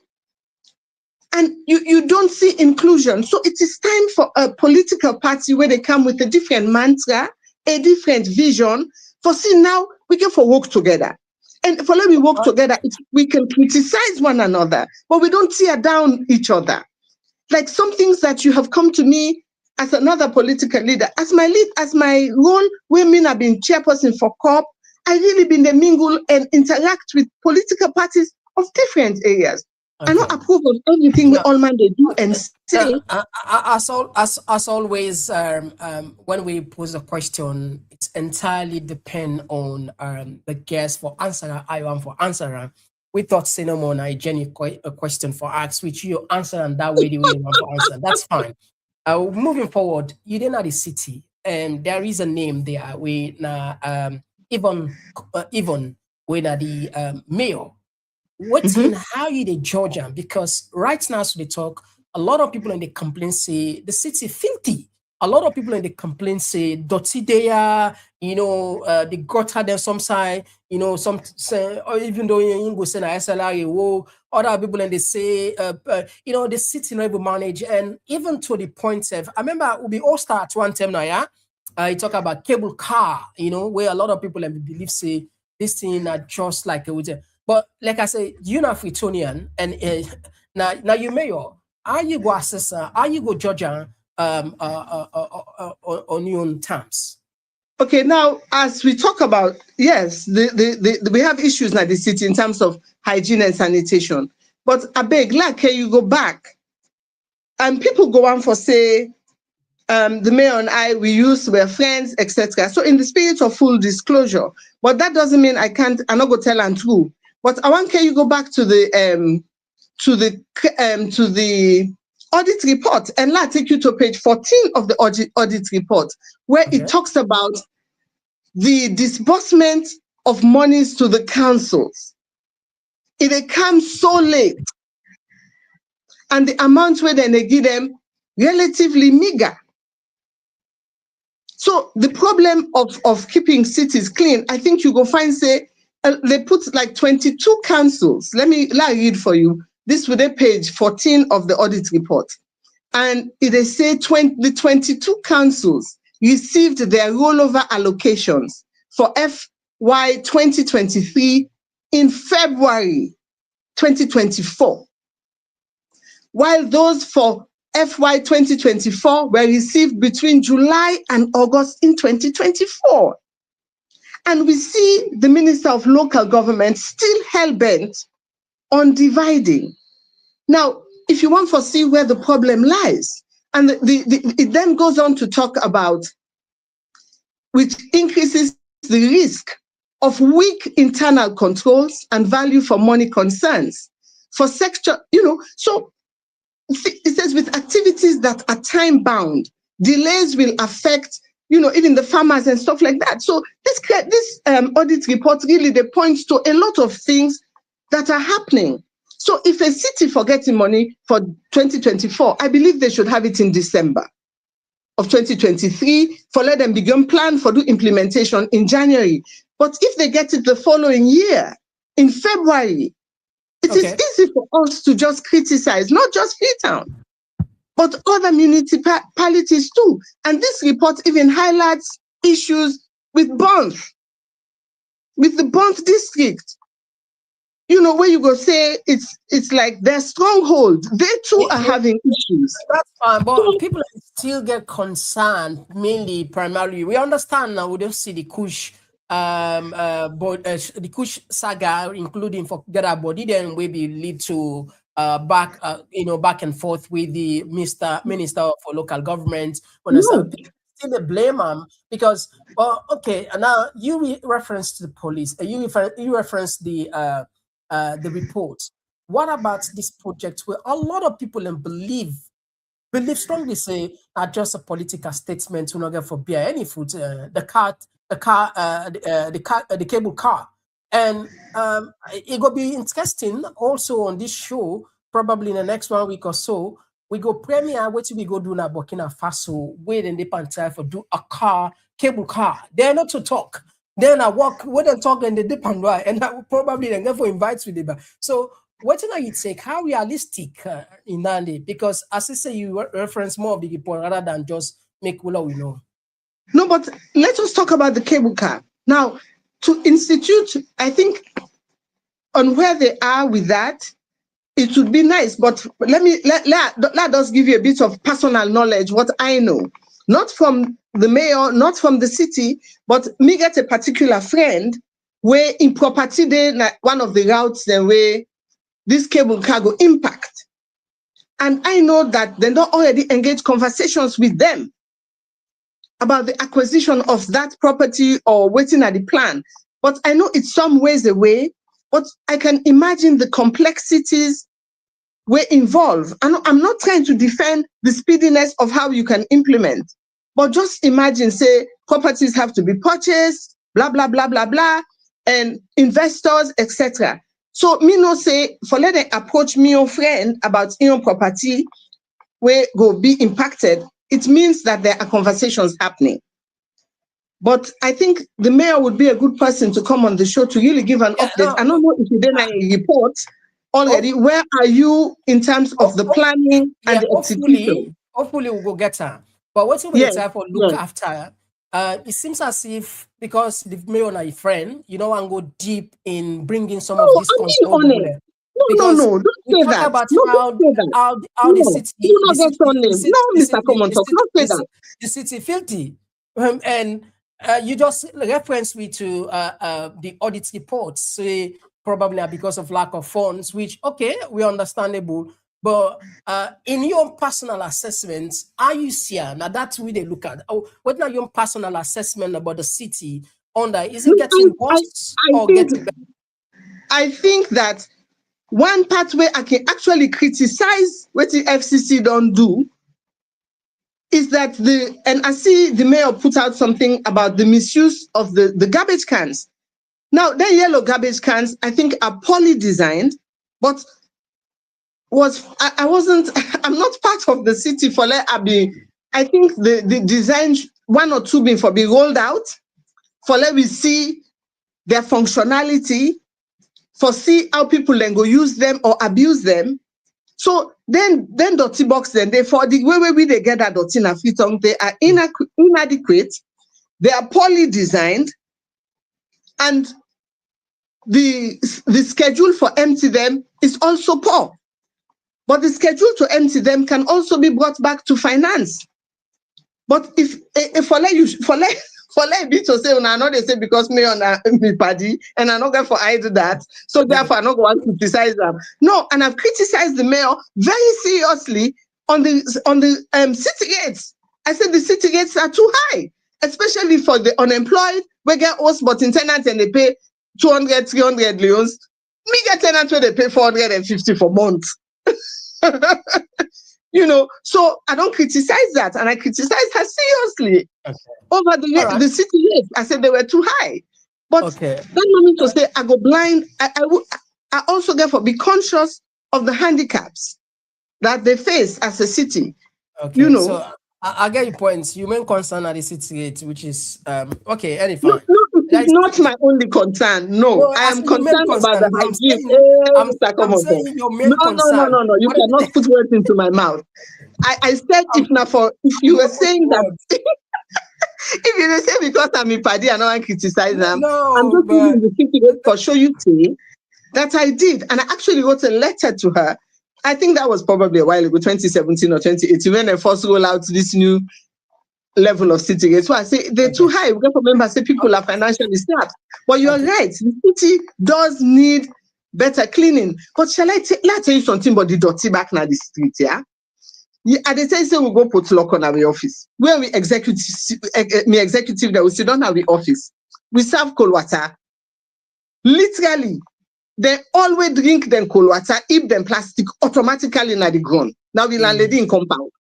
and you don't see inclusion. So it is time for a political party where they come with a different mantra, a different vision, for see now we can for work together. And for let me work together, we can criticize one another, but we don't tear down each other. Like some things that you have come to me as another political leader, as my role, women have been chairperson for COP, I really been the mingle and interact with political parties of different areas. I not approve of everything we all man they do and say. As always, when we pose a question, it's entirely depend on the guest for answer. I am for answer. We thought say no more a question for ask, which you answer and that way the way you want to answer. That's fine. Moving forward, you didn't know the city, and there is a name there. We now even when the mayor. What's in how you the Georgia? Because right now, so they talk, a lot of people in the complaint say the city filthy. A lot of people in the complaint say dirty there, the gutter there some side, some say, or even though you go say na SLR, whoa, other people and they say, the city not able manage, and even to the point of, I remember we all start one time now, yeah. You talk about cable car, where a lot of people believe say this thing are just like a. But like I say, you're not Fritonian, and now you mayor. Are you go assessor? Are you go Georgia on your own terms? Okay, now as we talk about, yes, we have issues in the city in terms of hygiene and sanitation. But I beg, like you go back, and people go on for say, the mayor and I, we're friends, etc. So in the spirit of full disclosure, but that doesn't mean I'm not gonna tell and true. But I want you go back to the audit report, and let's take you to page 14 of the audit report, where it talks about the disbursement of monies to the councils. It comes so late, and the amount where they give them relatively meager. So the problem of keeping cities clean, I think you go find say they put like 22 councils. Let me read for you. This would be page 14 of the audit report. And they say the 22 councils received their rollover allocations for FY 2023 in February 2024, while those for FY 2024 were received between July and August in 2024. And we see the Minister of Local Government still hell-bent on dividing. Now, if you want to see where the problem lies, and it then goes on to talk about, which increases the risk of weak internal controls and value for money concerns for sector, so it says with activities that are time-bound, delays will affect, even the farmers and stuff like that. So this audit report really points to a lot of things that are happening. So if a city forgetting money for 2024, I believe they should have it in December of 2023 for let them begin plan for the implementation in January. But if they get it the following year, in February, it is easy for us to just criticize, not just Freetown, but other municipalities too. And this report even highlights issues with Banff, with the Banff district. Where you go say it's like their stronghold. They too are having issues. That's fine, but people still get concerned, primarily. We understand now, we don't see the Kush the Kush saga, including for Gada Body, then maybe lead to back and forth with the Minister for Local Government. Still they blame him because now you reference the police, you reference the report. What about this project where a lot of people believe strongly say are just a political statement to not get for beer any food, the cable car, and it will be interesting also on this show, probably in the next 1 week or so. We go premiere, what we go do now Burkina Faso, wait and they try for do a cable car. They're not to talk. Then I walk with them talk and they dip and right, and I will probably then go for invites with them. So what do you take? How realistic in Nandi? Because as I say, you reference more of the report rather than just make we know. No, but let us talk about the cable car. Now, to institute, I think, on where they are with that, it would be nice. But let us give you a bit of personal knowledge, what I know. Not from the mayor, not from the city, but me get a particular friend where in property day, one of the routes then where this cable cargo impact. And I know that they don't already engage conversations with them about the acquisition of that property or waiting at the plan. But I know it's some ways away, but I can imagine the complexities were involved. And I'm not trying to defend the speediness of how you can implement, but just imagine, say, properties have to be purchased, blah, blah, blah, blah, blah, and investors, etc. So me no say, for let them approach me or friend about your property where go be impacted, it means that there are conversations happening. But I think the mayor would be a good person to come on the show to really give an update. I don't know if you did a report already. Where are you in terms of the planning and the execution? Hopefully we'll go get her. But what we try for look after, it seems as if because the mayor and a friend, you know, and go deep in bringing some of this control. No, don't say that. About how the city, Mr. Komon-Tok, don't say that. The city filthy, and you just reference me to the audit reports, say probably because of lack of funds, which okay, we're understandable. But in your personal assessments, are you here? Now that's what they look at. What are your personal assessment about the city? Is it getting worse or getting better? I think that one part where I can actually criticize what the FCC don't do is that and I see the mayor put out something about the misuse of the garbage cans. Now, the yellow garbage cans, I think, are poorly designed, but I'm not part of the city for let Abi. I think the design, one or two being for be rolled out, for let we see their functionality, for see how people then go use them or abuse them. So then dirty box then they for the way we they get that dirty in a fit on, they are inadequate, they are poorly designed, and the schedule for empty them is also poor. But the schedule to empty them can also be brought back to finance. But if for me to say, I know they say because me on me party, and I'm not going for either that, so therefore I'm not going to criticize them. No, and I've criticized the mayor very seriously on the city rates. I said the city rates are too high, especially for the unemployed. We get host but in tenants and they pay 200, 300 loans. Me get tenants where they pay 450 for months. You know, so I don't criticize that, and I criticize her seriously over the city rates. I said they were too high, but that moment to say I go blind. I also therefore be conscious of the handicaps that they face as a city. You know, so I get your points. You main concern at the city rate, which is okay. Anything. It's not my only concern. No, I am concerned about the hygiene. I'm saying your main concern. No. You cannot put words into my mouth. I said if you were saying that, if you were saying because I'm a party and I don't criticize them, I'm just giving the city for show you see that I did, and I actually wrote a letter to her. I think that was probably a while ago, 2017 or 2018, when I first rolled out this new level of city rates. So I say they're too high. We can remember say people are financially strapped. But you're right, the city does need better cleaning. But let's tell you something about the dirty back now the street, yeah? At the time, say we go put lock on our office. Where we executive that we sit down at the office. We serve cold water. Literally, they always drink them cold water, eat them plastic automatically in the ground. Now we landlady in compound.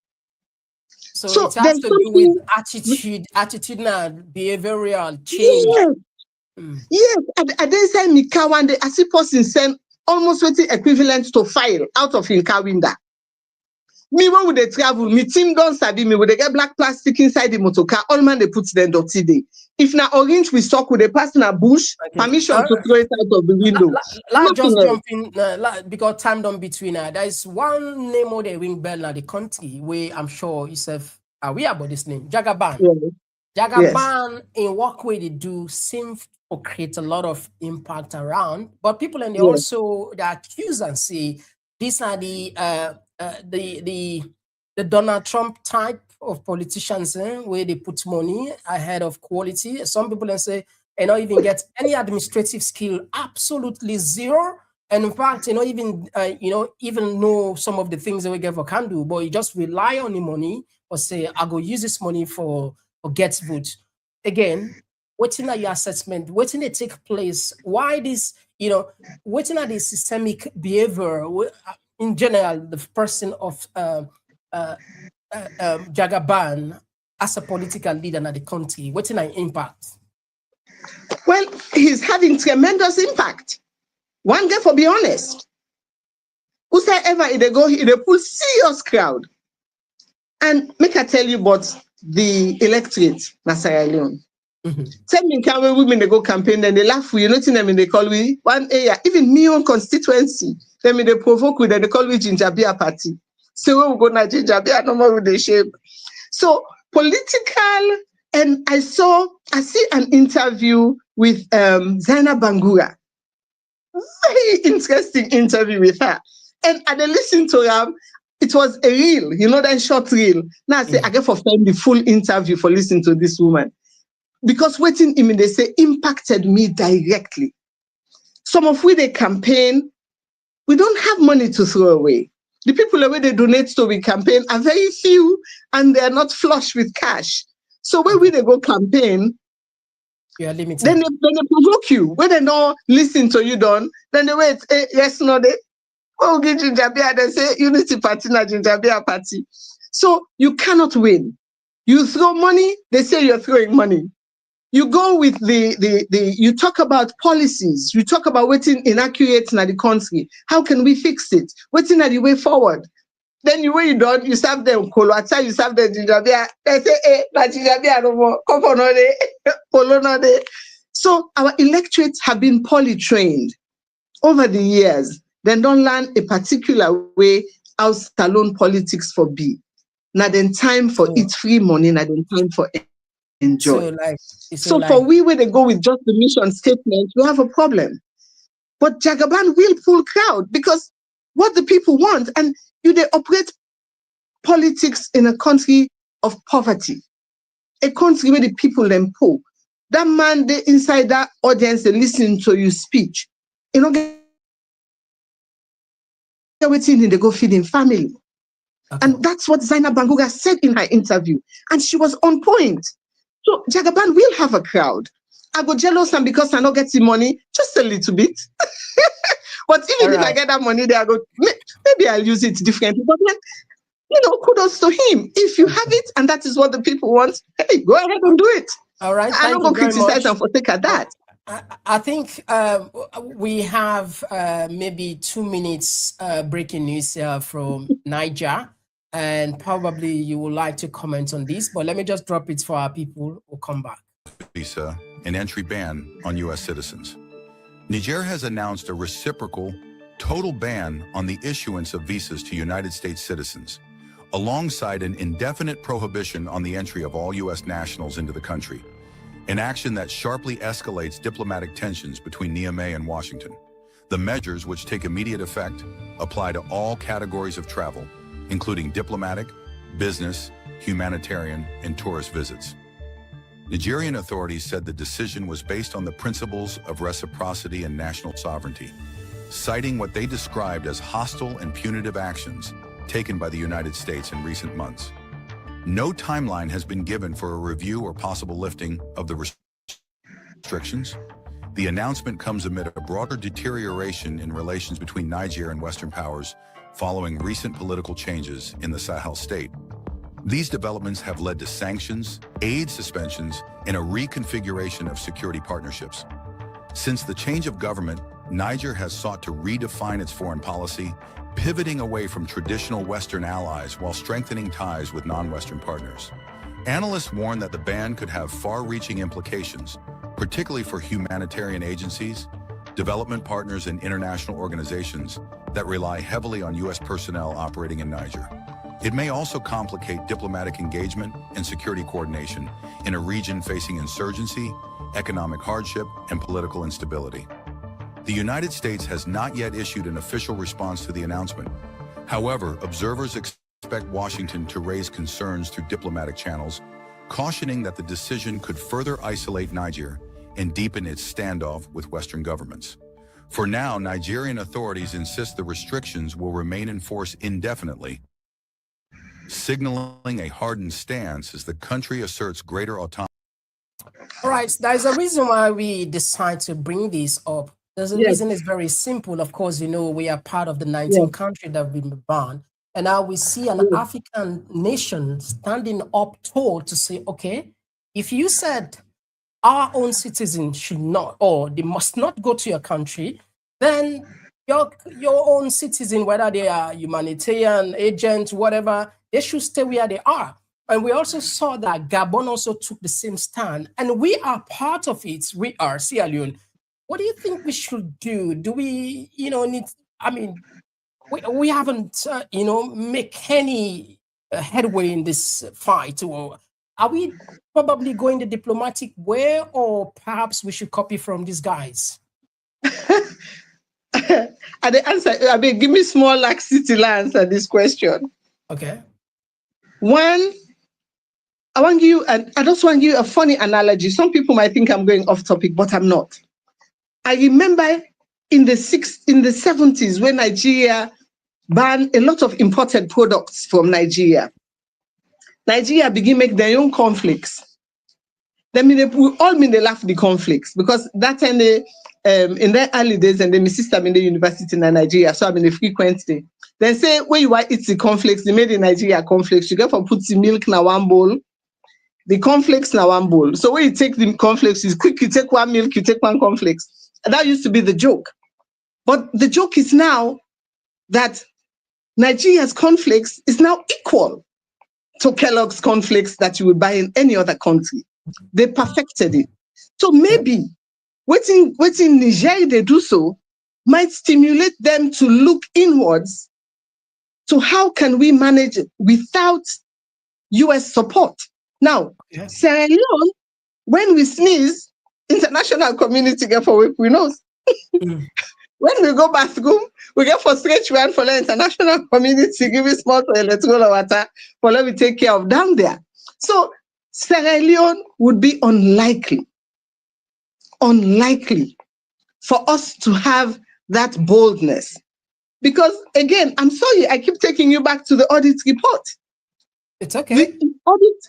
So it has to do with attitudinal, behavioral change. Yes. I didn't say me car one day. I see person send almost equivalent to file out of in car window. Me when would they travel? Me team don't sabi me. Would they get black plastic inside the motor car? All man they put them dirty day. If na orange we stock, would they pass in a bush? Permission to throw it out of the window. Let's just jump in because time don't between. There is one name of the ring bell in the country where I'm sure yourself aware about this name. Jagaban. Jagaban in what way they do seem to create a lot of impact around, but people and they also they accuse and say these are the Donald Trump type of politicians where they put money ahead of quality. Some people then say and not even get any administrative skill, absolutely zero. And in fact, even even know some of the things that we get for can do, but you just rely on the money or say, I go use this money for get vote. Again, waiting at your assessment, waiting to take place. Why this, waiting at the systemic behavior in general, the person of Jagaban as a political leader in the country, waiting an impact. Well, he's having tremendous impact. One guy, for be honest, whosoever they go, they pull serious crowd. And make I tell you about the electorate, na Sierra Leone. Tell me, can we women they go campaign, then they laugh with you, nothing them in they call we one area, even me own constituency, then they provoke with them, they call we Ginjabia party. So we go na Ginjabia, no more with the shape. So political, and I see an interview with Zainab Bangura. Very interesting interview with her. And I listened to her. It was a reel, that short reel. Now I say, I get for the full interview for listening to this woman. Because waiting him, they say, impacted me directly. Some of we they campaign, we don't have money to throw away. The people the way they donate to we campaign are very few and they're not flush with cash. So when we they go campaign, you are limited. Then they provoke you. When they don't listen to you, then they wait. Yes, no, they get Ginjabia. They say unity party, na Ginjabia party. So you cannot win. You throw money. They say you're throwing money. You go with you talk about policies. You talk about waiting inaccurate in the country. How can we fix it? Waiting at the way forward. Then when you done, you serve them Kolwata, you serve them Ginjabia. They say, na Ginjabia no more. Come on, So our electorates have been poorly trained over the years. They don't learn a particular way how salon politics for be. Now then time for eat free money, now then time for enjoy. So for we where they go with just the mission statement, we have a problem. But Jagaban will pull crowd because what the people want, and they operate politics in a country of poverty, a country where the people them poor. That man, they inside that audience, they listen to you speech. Get waiting, they go feeding family. Okay. And that's what Zainab Bangura said in her interview. And she was on point. So Jagaban will have a crowd. I go jealous and because I don't get the money, just a little bit. But even if I get that money, I go, maybe I'll use it differently. But then, kudos to him. If you have it and that is what the people want, hey, go ahead and do it. All right. I don't go criticize them for take at that. I think we have maybe 2 minutes breaking news from Niger, and probably you would like to comment on this, but let me just drop it for our people who come back. Visa and entry ban on U.S. citizens. Niger has announced a reciprocal, total ban on the issuance of visas to United States citizens, alongside an indefinite prohibition on the entry of all U.S. nationals into the country, an action that sharply escalates diplomatic tensions between Niamey and Washington. The measures, which take immediate effect, apply to all categories of travel, including diplomatic, business, humanitarian, and tourist visits. Nigerian authorities said the decision was based on the principles of reciprocity and national sovereignty, citing what they described as hostile and punitive actions taken by the United States in recent months. No timeline has been given for a review or possible lifting of the restrictions. The announcement comes amid a broader deterioration in relations between Niger and Western powers following recent political changes in the Sahel state. These developments have led to sanctions, aid suspensions, and a reconfiguration of security partnerships. Since the change of government, Niger has sought to redefine its foreign policy, pivoting away from traditional Western allies while strengthening ties with non-Western partners. Analysts warn that the ban could have far-reaching implications, particularly for humanitarian agencies, development partners, and international organizations that rely heavily on U.S. personnel operating in Niger. It may also complicate diplomatic engagement and security coordination in a region facing insurgency, economic hardship, and political instability. The United States has not yet issued an official response to the announcement. However, observers expect Washington to raise concerns through diplomatic channels, cautioning that the decision could further isolate Niger and deepen its standoff with Western governments. For now, Nigerian authorities insist the restrictions will remain in force indefinitely, signaling a hardened stance as the country asserts greater autonomy. All right, there's a reason why we decide to bring this up. There's a reason. It's very simple. Of course, you know, we are part of the 19 countries that have been banned. And now we see an African nation standing up tall to say, okay, if you said our own citizens should not, or they must not go to your country, then your own citizen, whether they are humanitarian agents, whatever, they should stay where they are. And we also saw that Gabon also took the same stand, and we are part of it. We are Sierra Leone. What do you think we should do? Do we, you know, need? I mean, we haven't, you know, make any headway in this fight. Or are we probably going the diplomatic way, or perhaps we should copy from these guys? And the answer, I mean, give me small laxity to answer this question. Okay. One, I just want to give you a funny analogy. Some people might think I'm going off topic, but I'm not. I remember in the 70s when Nigeria banned a lot of imported products from Nigeria. Nigeria began make their own conflicts. We all mean they laugh the conflicts because that time in their early days, and then my sister in the university in Nigeria, so I'm in a frequency. They say when you want eat the conflicts, they made in Nigeria conflicts. You get for put the milk in one bowl, the conflicts in one bowl. So when you take the conflicts, it's quick, you take one milk, you take one conflicts. And that used to be the joke. But the joke is now that Nigeria's conflicts is now equal to Kellogg's conflicts that you would buy in any other country. They perfected it. So maybe waiting Niger they do so might stimulate them to look inwards to how can we manage it without US support. Now, Sierra Leone, when we sneeze, international community get for we knows. When we go bathroom, we get for stretch one for the international community, give us small electoral water for let me take care of down there. So Sierra Leone would be unlikely for us to have that boldness. Because again, I'm sorry, I keep taking you back to the audit report. It's okay.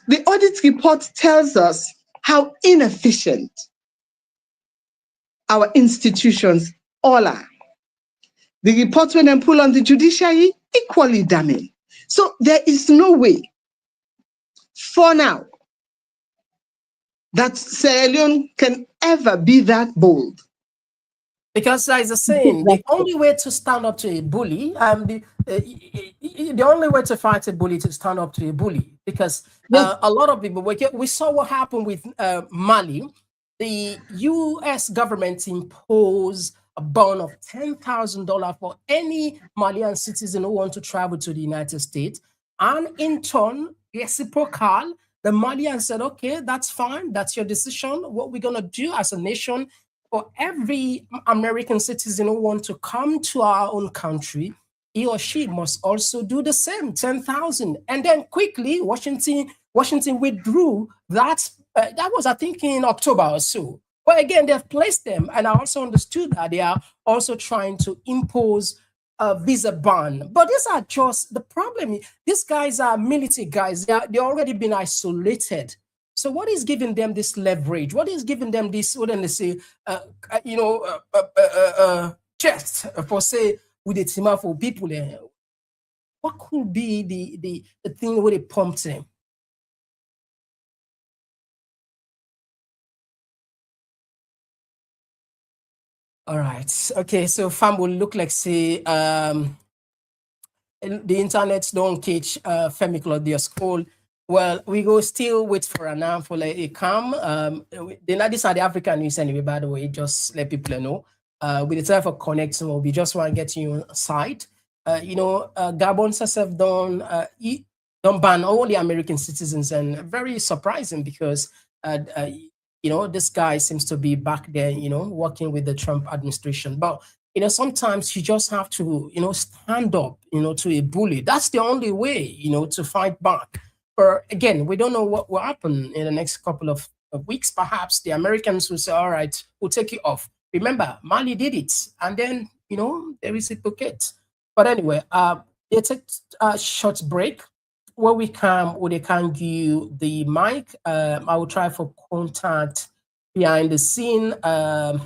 The audit report tells us how inefficient our institutions all are. The report when they pull on the judiciary, equally damning. So there is no way for now that Sierra Leone can ever be that bold. Because as a saying, the only way to stand up to a bully, the only way to fight a bully is to stand up to a bully. Because a lot of people, we saw what happened with Mali. The U.S. government imposed a bond of $10,000 for any Malian citizen who want to travel to the United States. And in turn, reciprocal, the Malians said, okay, that's fine. That's your decision. What we're going to do as a nation, for every American citizen who want to come to our own country, he or she must also do the same, 10,000. And then quickly, Washington withdrew that. That was, I think, in October or so. But again, they've placed them. And I also understood that they are also trying to impose a visa ban. But these are just the problem. These guys are military guys. They're already been isolated. So what is giving them this leverage? What is giving them this, what do they say, chest for, say, with the team for people? What could be the thing where they pumped them? All right. Okay. So fam will look like, say, the internet don't catch Femi Claudius Cole. Well, we go still wait for an hour for like a calm. These are the African news anyway, by the way, just let people know. With the time for connecting, we just want to get you on site. Gabon herself don't ban all the American citizens, and very surprising because this guy seems to be back there, working with the Trump administration. But sometimes you just have to, stand up, to a bully. That's the only way, to fight back. But again, we don't know what will happen in the next couple of of weeks, perhaps the Americans will say, all right, we'll take you off. Remember, Mali did it. And then, they reciprocate. But anyway, they take a short break. When they can give the mic, I will try for contact behind the scene. I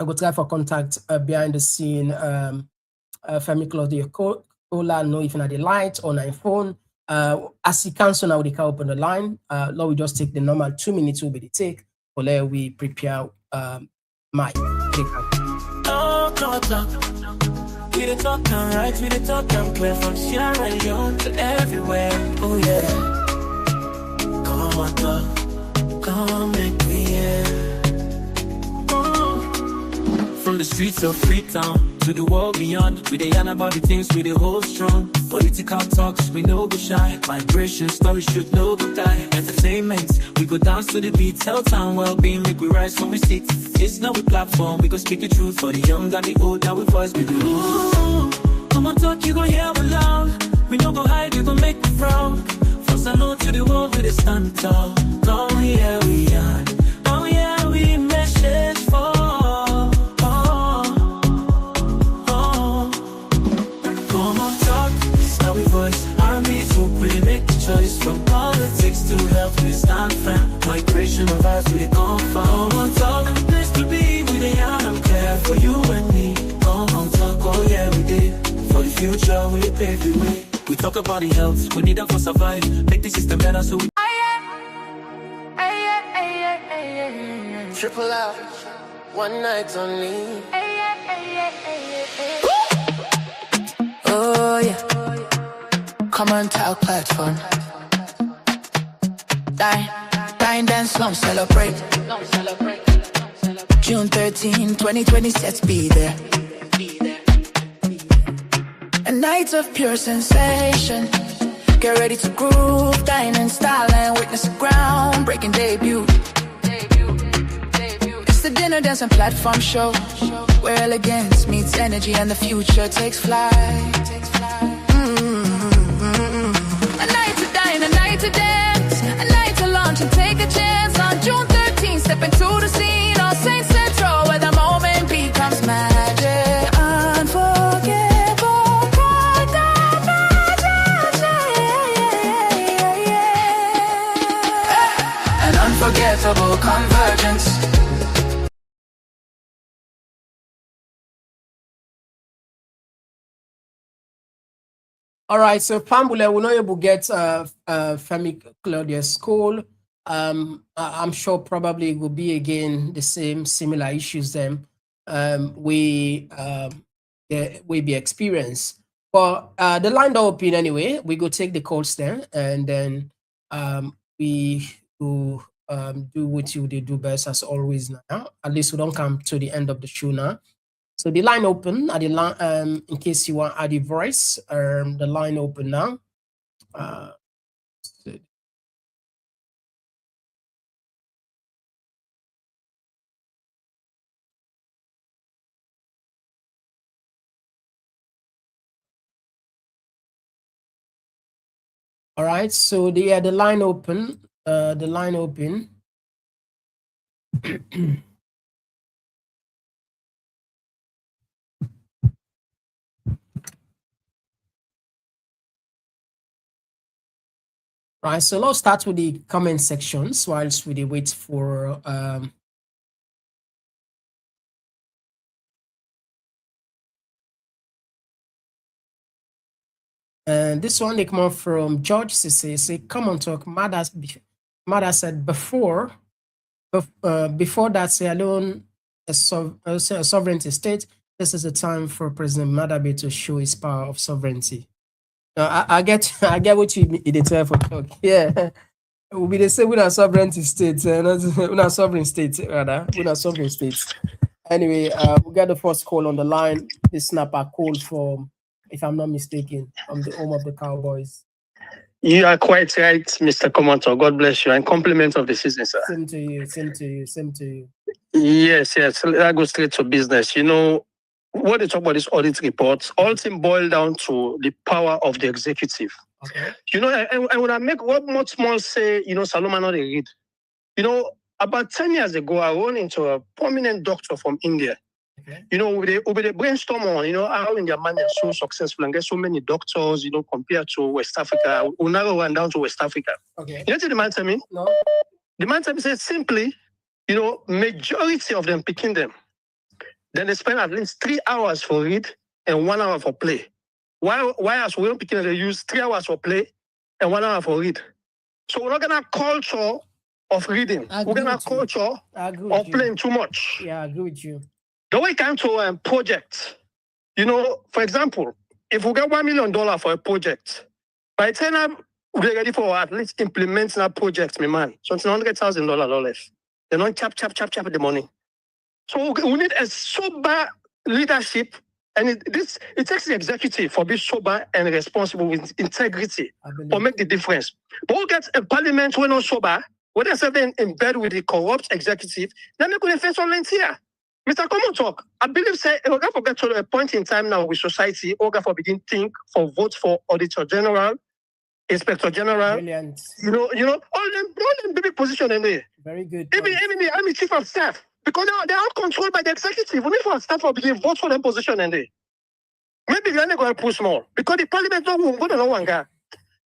will try for contact behind the scene. Femi Claudius Cole, know if not the light on my phone. As he cancel now, they can open the line. Now we just take the normal 2 minutes will be the take. Or let we prepare mic. We the talk and right, we the talk and clear from Sierra Leone to everywhere. Oh yeah. Komon-Tok, come make me hear. From the streets of Freetown to the world beyond, we dey yarn about the things we dey hold strong. Political talks, we no go shy. Migration stories should no go die. Entertainment, we go dance to the beat. Health and well-being, make we rise from we seat. It's not a platform, we go speak the truth for the young and the old. That we voice we do. Komon-Tok, you gon' hear me loud. We no go hide, you gon' make me proud. From Salon to the world, we dey stand tall. Come here we are. Oh yeah, we message for. Choice from politics to health, we stand firm. Migration of us, we come from. Komon-Tok, place to be, we dey and care for you and me. Komon-Tok, oh yeah, we did. For the future, we pave the way. We talk about the health, we need them for survive. Make the system better so we. Triple out, one night only. Oh yeah. Komon-Tok platform. Dine, dance, slum, celebrate. June 13, 2026, be there. A night of pure sensation. Get ready to groove, dine in style and witness a groundbreaking debut. It's the dinner, dance and platform show, where elegance meets energy and the future takes flight. A night to dine, a night to dance, a night to launch and take a chance. On June 13th, step into the scene on Saint Central, where the moment becomes magic. Unforgettable, kind of magic, An unforgettable convergence. All right, so Pambule, we're not able to get Femi Claudius Cole. I'm sure probably it will be again the same similar issues then we be experienced. But the line open anyway. We go take the calls there, and then we will do what you do best as always now. At least we don't come to the end of the show now. So the line open at the line, in case you want to add a voice, the line open now. All right, so the line open, the line open. Right, so let's start with the comment sections whilst we wait for and this one they come up from George Sisse, say Komon-Tok, Maada said before that Sierra Leone a sovereignty state, this is the time for President Maada Bio to show his power of sovereignty. I get what you did for talk. Yeah, it will be the same with our sovereignty states, not our sovereign states, rather. With our sovereign states. Anyway, we got the first call on the line. This snapper call from, if I'm not mistaken, from the home of the Cowboys. You are quite right, Mr. Komon-Tok. God bless you, and compliment of the season, sir. Same to you, same to you, same to you. Yes. Let's go straight to business. You know, what they talk about these audit reports, all things boil down to the power of the executive. Okay. You know, and when I make what much more say, you know, Saloma not they read. You know, about 10 years ago, I went into a prominent doctor from India. Okay. You know, with the brainstorm on, you know, how India man is so successful and get so many doctors, you know, compared to West Africa. We'll never run down to West Africa. Okay. You know what the man tell me? No. The man tell me says simply, you know, majority of them picking them. Then they spend at least 3 hours for read and 1 hour for play. Why as we don't picking they use 3 hours for play and 1 hour for read. So we're not gonna culture of reading. We're gonna culture of playing too much. Yeah, I agree with you. The way it comes to projects, you know, for example, if we get $1 million for a project, by the time we're ready for at least implementing that project, my man, something $100,000 or less. They don't chap the money. So we need a sober leadership, and it takes the executive for being sober and responsible with integrity for make the difference. But we get a parliament when not sober, when they say in bed with the corrupt executive, then they could face on here. Mr. Komon-Tok, I believe say we're going to get to a point in time now with society, we're going to begin think for vote for Auditor General, Inspector General. Brilliant. You know, all them big position in there. Very good. Even the chief of staff, because they're all controlled by the executive. We need for staff to begin vote for them position in there. Maybe they're not going to push more because the parliament don't go to no one guy.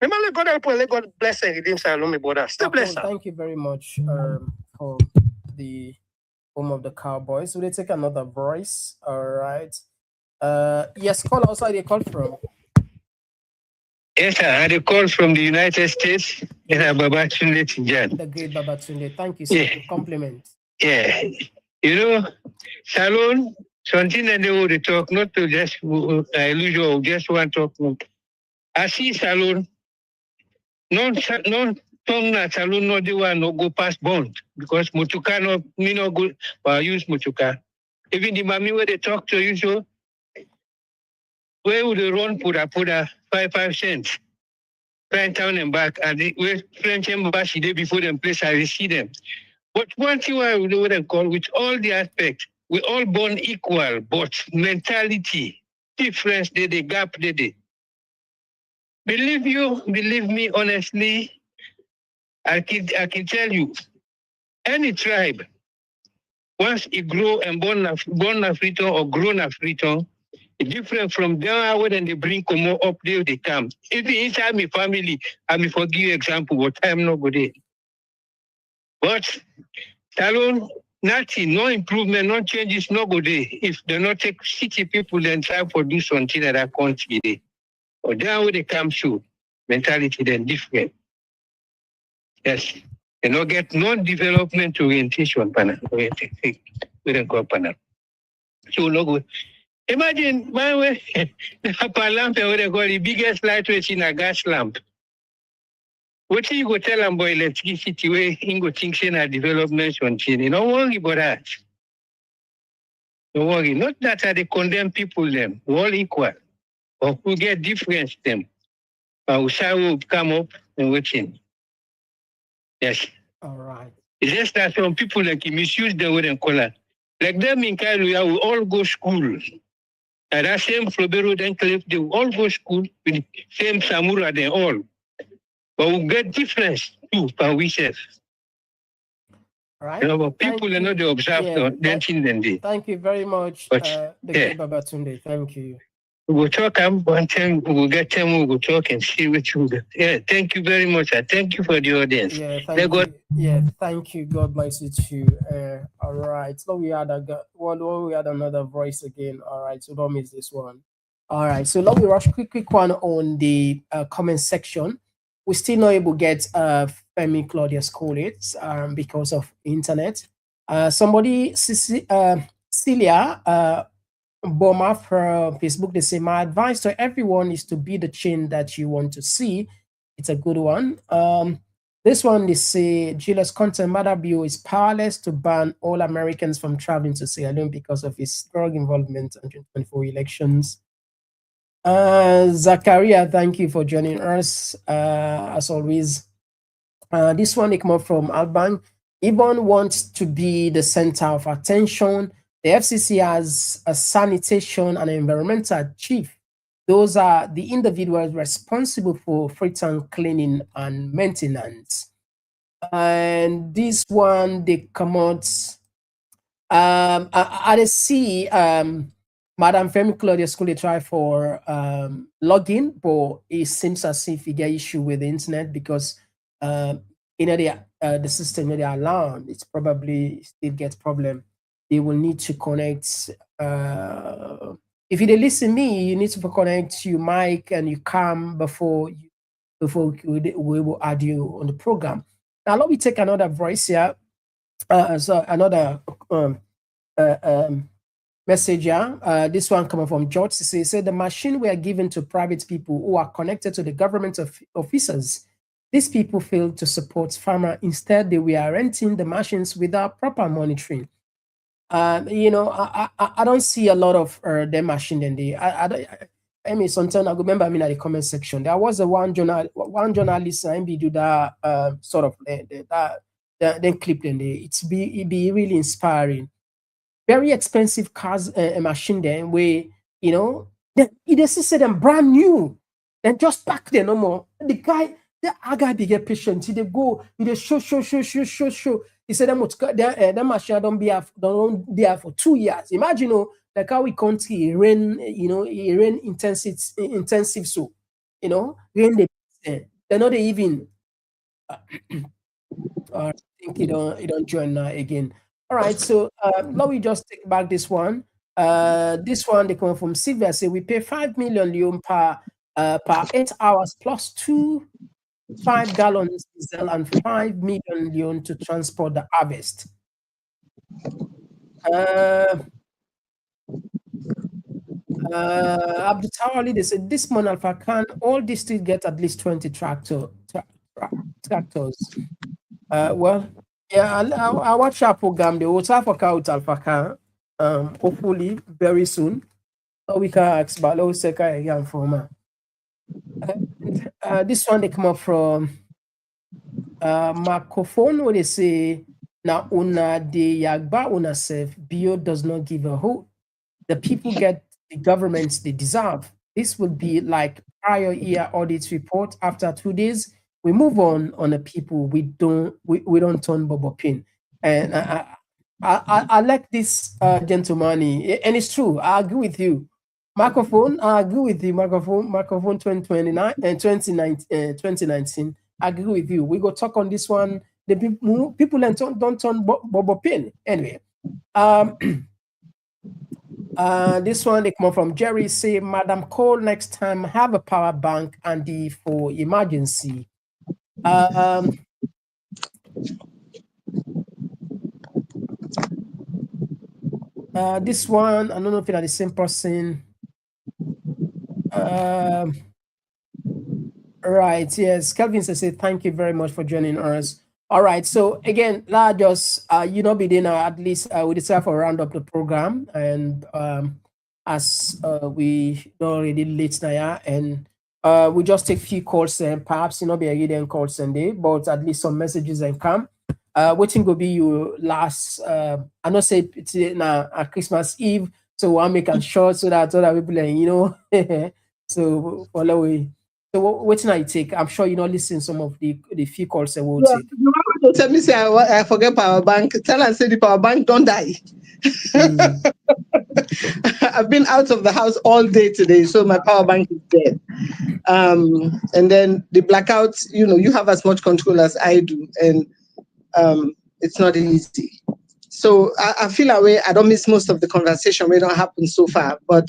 Remember, God bless and redeem Salome Border. Still bless her. Thank you very much for the home of the Cowboys. Will they take another voice? All right. Yes, call outside. They call from. Yes, sir. I had a call from the United States. Babatunde Tijan. The great Babatunde. Thank you, sir. Yeah. Compliment. Yeah. You know, Salon, something that they would talk, not to just usual, just one talk. I see Salon, tongue na Salon, no, they want no go past bond because Mutuka no, me no go, but use Mutuka. Even the mommy where they talk to you, so where would they run put a 5 cents? Right down and back, and the French embassy day before them place, I see them. But one thing I would call with all the aspects, we all born equal, but mentality, difference, the gap, Believe me, honestly, I can tell you, any tribe, once it grow and born African or grown African, it's different from there when they bring Komon up there, they come. Even inside my family, I may forgive you example, but I'm not good. But Talon, nothing, no improvement, no changes, no good. If they not take city people and try to do something that I can't be. Or there where they come to, mentality then different. Yes. They not get non-development orientation panel. We don't call panel. So no good. Imagine my way the upper lamp where they got the biggest light which in a gas lamp. What you go tell them about electricity where you go think in a development something. You don't worry about that. Don't worry. Not that they condemn people them. We're all equal. But we get difference them. But we shall come up and waiting. Yes. All right. It's just that some people like misuse the word and color. Like them in Kailuya, we all go school. And that same Flobero then Cliff, they all go school with same Samura, they all. But we get difference too, for we say. Right. You know, but people are not the observed, Thank you very much, Babatunde. Thank you. We'll talk one time, we'll get time, we'll talk and see what you get. Yeah, thank you very much. Thank you for the audience. Yeah, thank you. God bless you too. All right. So we had another voice again. All right, so don't miss this one. All right, so let me rush quick one on the comment section. We're still not able to get Femi Claudius Cole because of internet. Somebody, Celia, Boma from Facebook, they say, my advice to everyone is to be the change that you want to see. It's a good one. This one, they say, Julius Maada Bio is powerless to ban all Americans from traveling to Sierra Leone because of his drug involvement in 2024 elections. Zakaria, thank you for joining us, as always. This one, they come up from Alban. Ibon wants to be the center of attention, The FCC has a sanitation and environmental chief. Those are the individuals responsible for Freetown cleaning and maintenance. And this one, they come out. I see Madam Femi Claudius Cole try for login, but it seems as if he get issue with the internet because the system they allow, it's probably still gets problem. They will need to connect. If you listen me, you need to connect your mic and your cam before we will add you on the program. Now let me take another voice here. So another message here. This one coming from George. He said the machine we are given to private people who are connected to the government officers. These people failed to support farmer. Instead, they were renting the machines without proper monitoring. You know, I don't see a lot of their machine in there. I mean, sometimes I remember in the comment section, there was a one journalist and do that sort of that then clip in there. It be really inspiring. Very expensive cars machine there where you know they just say them brand new, then just pack there no more. The guy be get patient. He they go, he they show. He said that machine don't be there for 2 years. Imagine, you know, like how we country rain, you know, rain intensive so, you know, rain they're not even. I think you don't join now again. All right, so now we just take back this one. This one they come from Sylvia. Say we pay 5 million leon per 8 hours plus 5 gallons diesel and 5 million leon to transport the harvest. Abdul Tawali, they said this month Alpha can all districts get at least 20 tractors. Well, yeah, I watch our program. The Water for Cout Alpha hopefully very soon. We can ask Balo Seka again for me. This one they come up from microphone where they say now una de yagba una self bio does not give a hoot. The people get the governments they deserve. This will be like prior year audit report. After 2 days, we move on the people. We don't turn Bobo Pin. And I like this gentleman, and it's true. I agree with you. Microphone, I agree with you. Microphone 2029 and 2019. I agree with you. We go talk on this one. The people don't turn Bobo Pin. Anyway, this one they come from Jerry. Say, Madam Cole, next time have a power bank and for emergency. This one, I don't know if it's the same person. Right, yes. Kelvin says, thank you very much for joining us. All right, so again, just be dinner at least we decided to round up the program, and as we already late now, and we just take few calls and perhaps be a hidden call Sunday, but at least some messages and come. Waiting will be your last. I know say it's now Christmas Eve, so I'll make it short so that other people so follow we. So what I take? I'm sure listen some of the few calls I will take. You want to tell me say I forget power bank? Tell and say the power bank don't die. I've been out of the house all day today, so my power bank is dead. And then the blackouts, you have as much control as I do, and it's not easy. So I feel away. I don't miss most of the conversation. We don't happen so far, but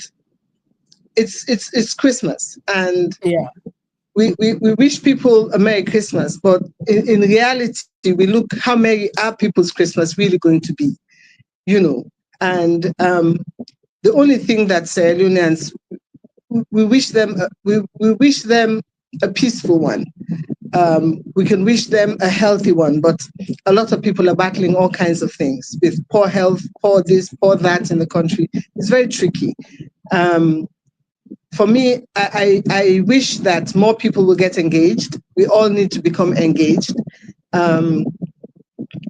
it's Christmas, and we wish people a Merry Christmas. But in reality, we look how merry are people's Christmas really going to be, And the only thing that Sierra Leoneans, we wish them a peaceful one. We can wish them a healthy one, but a lot of people are battling all kinds of things with poor health, poor this, poor that in the country. It's very tricky. For me, I wish that more people will get engaged. We all need to become engaged.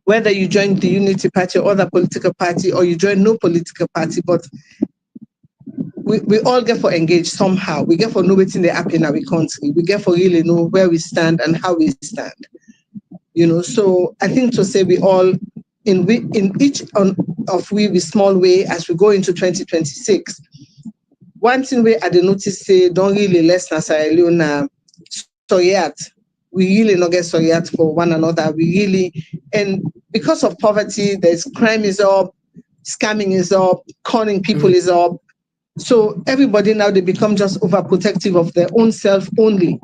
whether you join the Unity Party or other political party, or you join no political party, but we all get for engaged somehow. We get for know what's in the app in our country. We get for really know where we stand and how we stand. So I think to say we all, in each of we small way as we go into 2026, one thing we at the notice say don't really less na Sierra Leone yet. We really not get sorry for one another. We really, and because of poverty, there's crime is up, scamming is up, conning people is up. So everybody now, they become just overprotective of their own self only.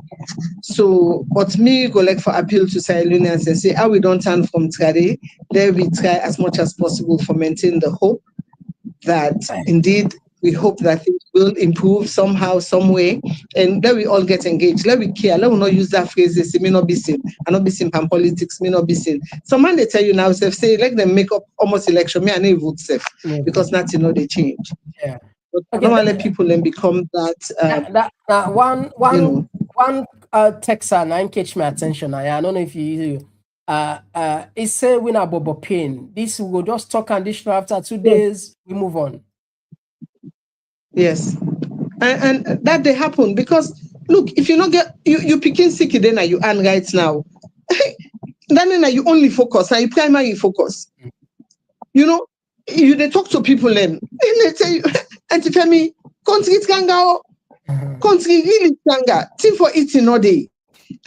So, but me go like for appeal to Sierra Leoneans and say, how we don't turn from trade, there we try as much as possible for maintain the hope that indeed we hope that things will improve somehow, some way, and let we all get engaged. Let we care. Let we not use that phrase. They say, "Me not be seen. I not be seen from politics. Me not be seen." Some man they tell you now, say, let them make up almost election. Me I never vote safe because nothing they change. Yeah. But I don't want to let people then become that. One Texan and catch my attention. I don't know if you. It say we na bobo pain. This we will just talk conditional after 2 days. We move on. Yes, and that they happen because look, if you not get you picking sick, then you earn right now. Then you only focus and you primary focus. You they talk to people then they tell you, Auntie Femi, country can go, country really can go. Thing for eating all day,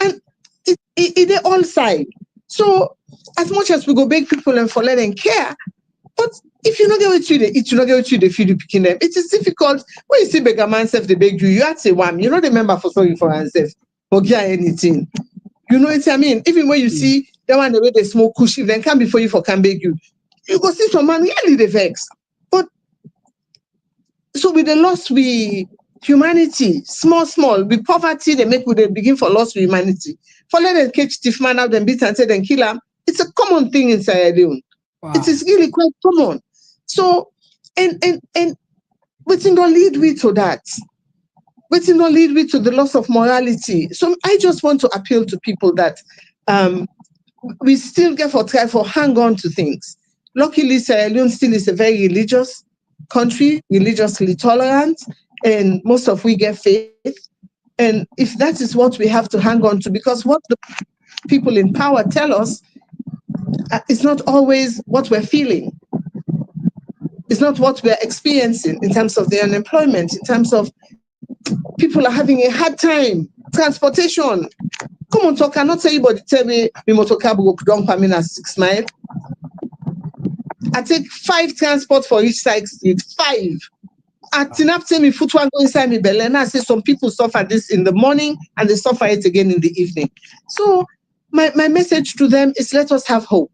and it they all side. So as much as we go beg people and for let them care, but if you not get what you eat, you not get what you feed you picking them. It is difficult when you see beggar man self they beg you. You have to say one. You know the member for sorry for oneself or get anything. You know what I mean? Even when you see that one the way they smoke kush, if they come before you for can beg you, you go see some man really the vex. But so with the loss we humanity, small, with poverty, they begin for loss with humanity. For let them catch thief man out and beat and say then kill him. It's a common thing in Sierra Leone. Wow. It is really quite common. So and waiting don't lead we to that. Waiting don't lead we to the loss of morality. So I just want to appeal to people that we still get for try for hang on to things. Luckily, Sierra Leone still is a very religious country, religiously tolerant, and most of we get faith. And if that is what we have to hang on to, because what the people in power tell us, it's not always what we're feeling. It's not what we're experiencing in terms of the unemployment, in terms of people are having a hard time. Transportation. Komon-Tok cannot tell anybody tell me motor cab go down for me 6 miles. I take 5 transport for each side street. 5. At Tinap tell me foot one go inside me belly. And I say some people suffer this in the morning and they suffer it again in the evening. So my message to them is let us have hope.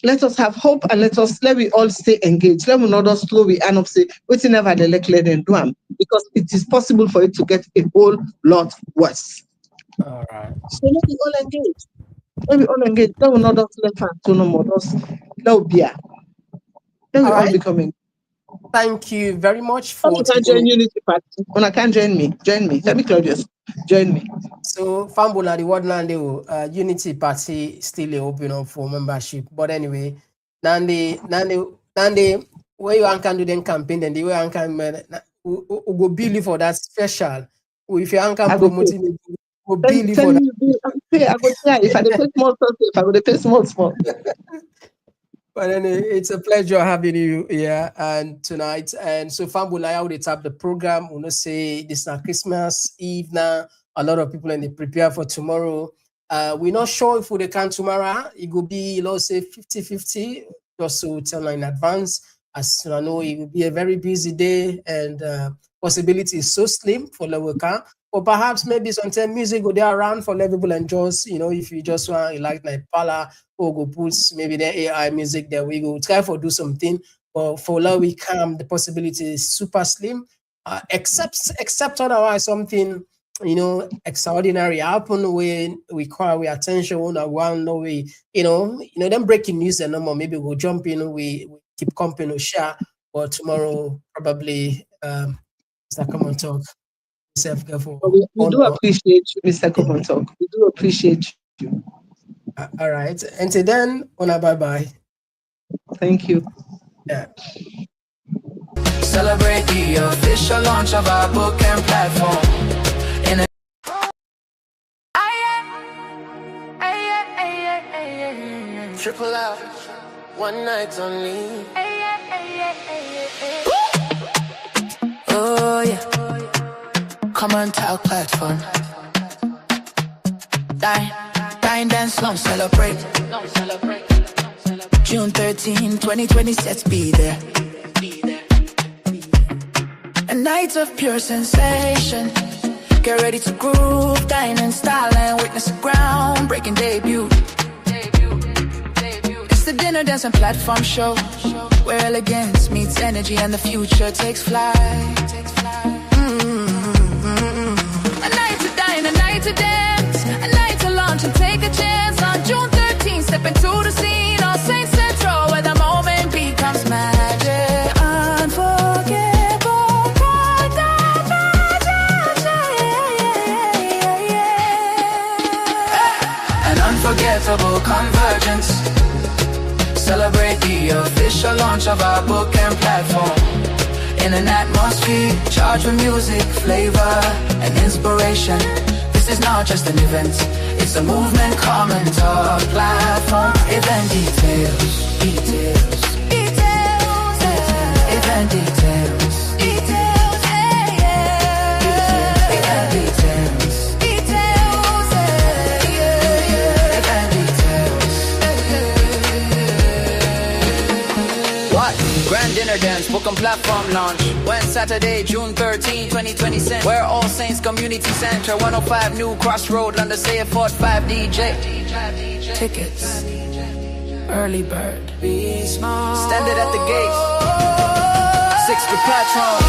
Let us have hope and let we all stay engaged. Let me not just slow we and up say what's never the let them do them, because it is possible for it to get a whole lot worse. All right. So let we all engage. Let we all engage. Let we not just let to no more. Let we all becoming. Thank you very much for. You can join Unity Party. When I can join me. Femi Claudius, join me. So Fambola, the word now Unity Party still open up for membership. But anyway, Nande, where you can do the campaign, then the way you can go bill for that special. If you can promote it, go bill for that. I go try. If I pay small, if I go pay small. But anyway, it's a pleasure having you here and tonight. And so Fambola, how they tap the program. We know say this is Christmas Eve now. A lot of people and they prepare for tomorrow. We're not sure if they can tomorrow. It will be, let's say 50-50, just to tell in advance. As I know, it will be a very busy day and possibility is so slim for the worker. Or perhaps maybe sometimes music go there around for let people enjoy. If you just want you like Pala or go put maybe the AI music there, we go try for do something. But for now we come, the possibility is super slim. Except otherwise something extraordinary happen when we call our attention on one way, them breaking news and no more. Maybe we'll jump in, we keep company or share, or tomorrow probably Mr. Komon-Tok. We do appreciate you, Mr. Komon-Tok. We do appreciate you. All right. Until then, bye-bye. Thank you. Yeah. Celebrate the official launch of our book and platform. Triple out, one night only. Oh yeah, Komon-Tok platform. Dine, dance, slum, celebrate. June 13, 2020, let's be there. A night of pure sensation. Get ready to groove, dine in style and witness a groundbreaking debut. It's the dinner, dance and platform show, where elegance meets energy and the future takes flight. A night to dine, a night to dance, a night to launch and take a chance. On June 13th, step into the scene on Saint Central, where the moment becomes magic. Unforgettable, an unforgettable convergence. Celebrate the official launch of our book and platform. In an atmosphere charged with music, flavor, and inspiration. This is not just an event, it's a movement. Komon-Tok platform. Event details. Event details. Event details. Grand dinner dance, book and platform launch. When Saturday, June 13, 2020, where All Saints Community Center, 105 New Crossroad, London, say it 45 DJ. Tickets, early bird. Standard at the gate. 6 to platform.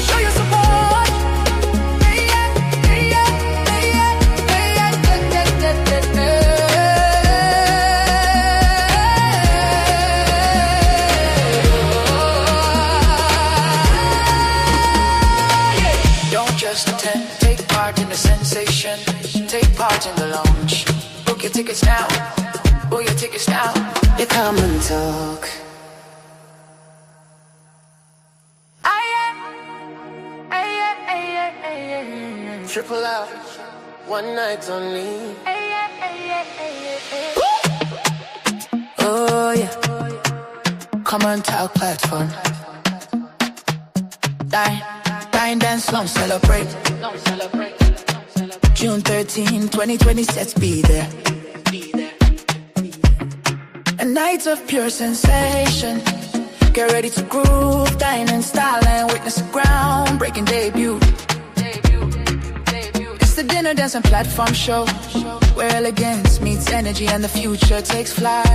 Show your support. Just attend, take part in the sensation, take part in the launch. Book your tickets now, book your tickets now. You Komon-Tok. Triple out, one night only. Oh yeah, Komon-Tok platform. Dine, dance, slum, celebrate. June 13, 2020, let's be there. A night of pure sensation. Get ready to groove, dine in style and witness a groundbreaking debut. It's the dinner, dance and platform show, where elegance meets energy and the future takes flight.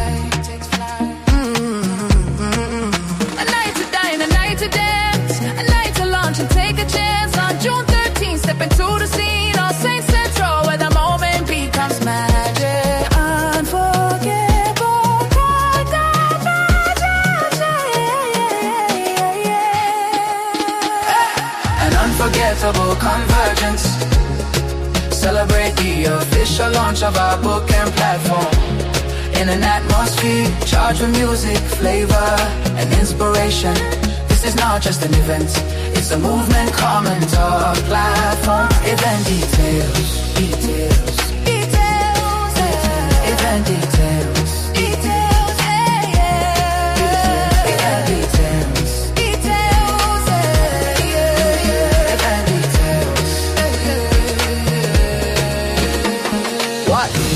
A night to dine, a night to dance, a night to launch and take a chance. On June 13th, step into the scene on Saint Central, where the moment becomes magic. Unforgettable, an unforgettable convergence. Celebrate the official launch of our book and platform. In an atmosphere charged with music, flavor, and inspiration. This is not just an event, it's a movement. Komon-Tok platform. Event details. Event details.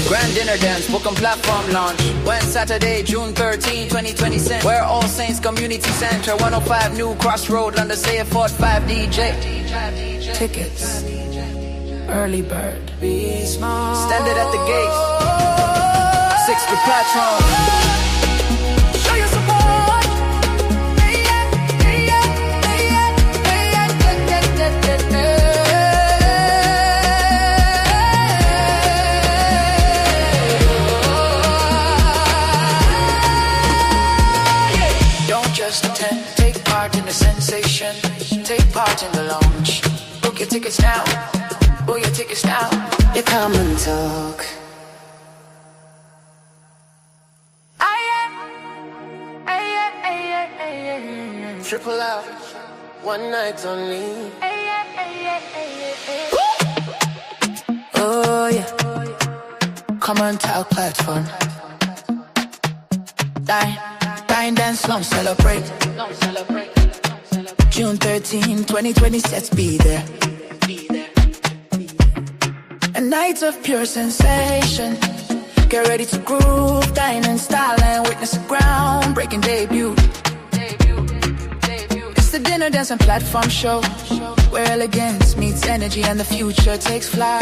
Grand dinner dance, book and platform launch. When Saturday, June 13, 2020, where All Saints Community Center, 105 New Crossroad, London, say it 45 DJ. Tickets, early bird. Standard at the gate. 6 to platform. Show your support. Just attend, take part in the sensation, take part in the launch. Book your tickets now, book your tickets now. You Komon-Tok. Triple out, one night only. Oh yeah, Komon-Tok platform. Dine, dance, slum, celebrate. June 13, 2020, let's be there. A night of pure sensation. Get ready to groove, dine in style and witness a groundbreaking debut. It's the dinner, dance and platform show, where elegance meets energy and the future takes flight.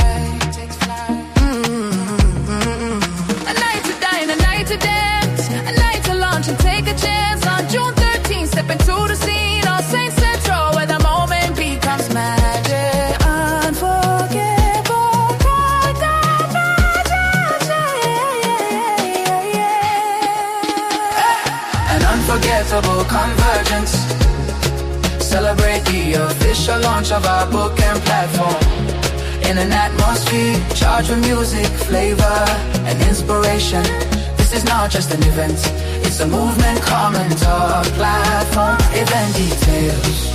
A night to dine, a night to dance, a night to launch and take a chance. On June 13th, step into the scene on St. Central, where the moment becomes magic. Unforgettable, quite the magic. An unforgettable convergence. Celebrate the official launch of our book and platform. In an atmosphere charged with music, flavor, and inspiration. This is not just an event, it's a movement. Komon-Tok platform. Event details.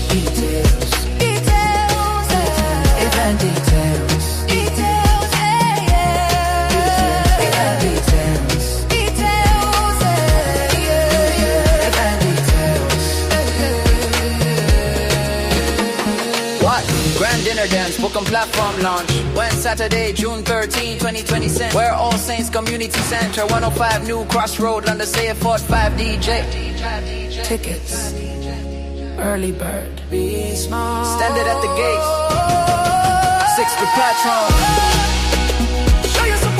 Event details. Grand dinner dance, book and platform launch. When Saturday, June 13, 2020. Where All Saints Community Center, 105 New Crossroad, London, Sierra Leoneans DJ. Tickets, early bird. Standard at the gate. 6 to platform. Show your support.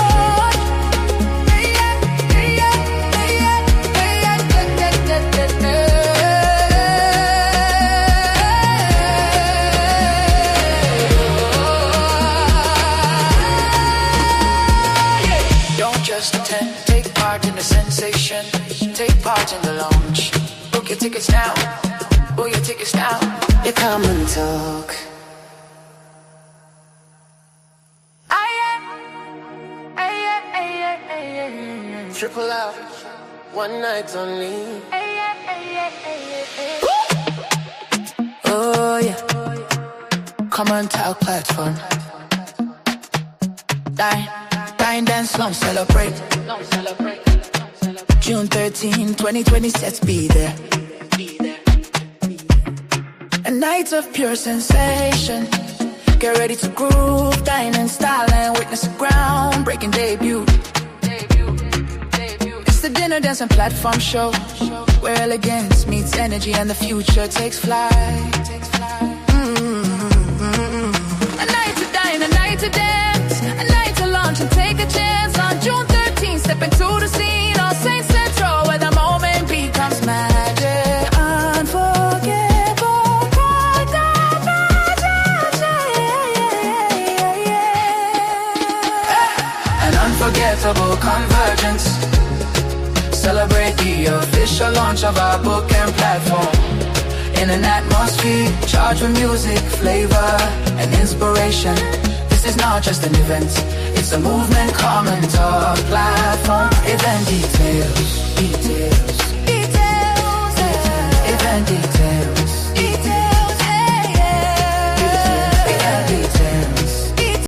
Just attend, take part in the sensation, take part in the launch. Book your tickets now, book your tickets now. You Komon-Tok. Triple out, one night only. Oh yeah, Komon-Tok platform. Dine, dance, slum, celebrate. June 13, 2020, let's be there. A night of pure sensation. Get ready to groove, dine in style and witness a groundbreaking debut. It's the dinner, dance and platform show, where elegance meets energy and the future takes flight. A night to dine, a night to dance, a night to launch and take a chance. On June 13th, step into the scene on St. Central, where the moment becomes magic. Unforgettable, quite the magic. An unforgettable convergence. Celebrate the official launch of our book and platform. In an atmosphere charged with music, flavor, and inspiration. This is not just an event, it's a movement. Komon-Tok platform. Event details.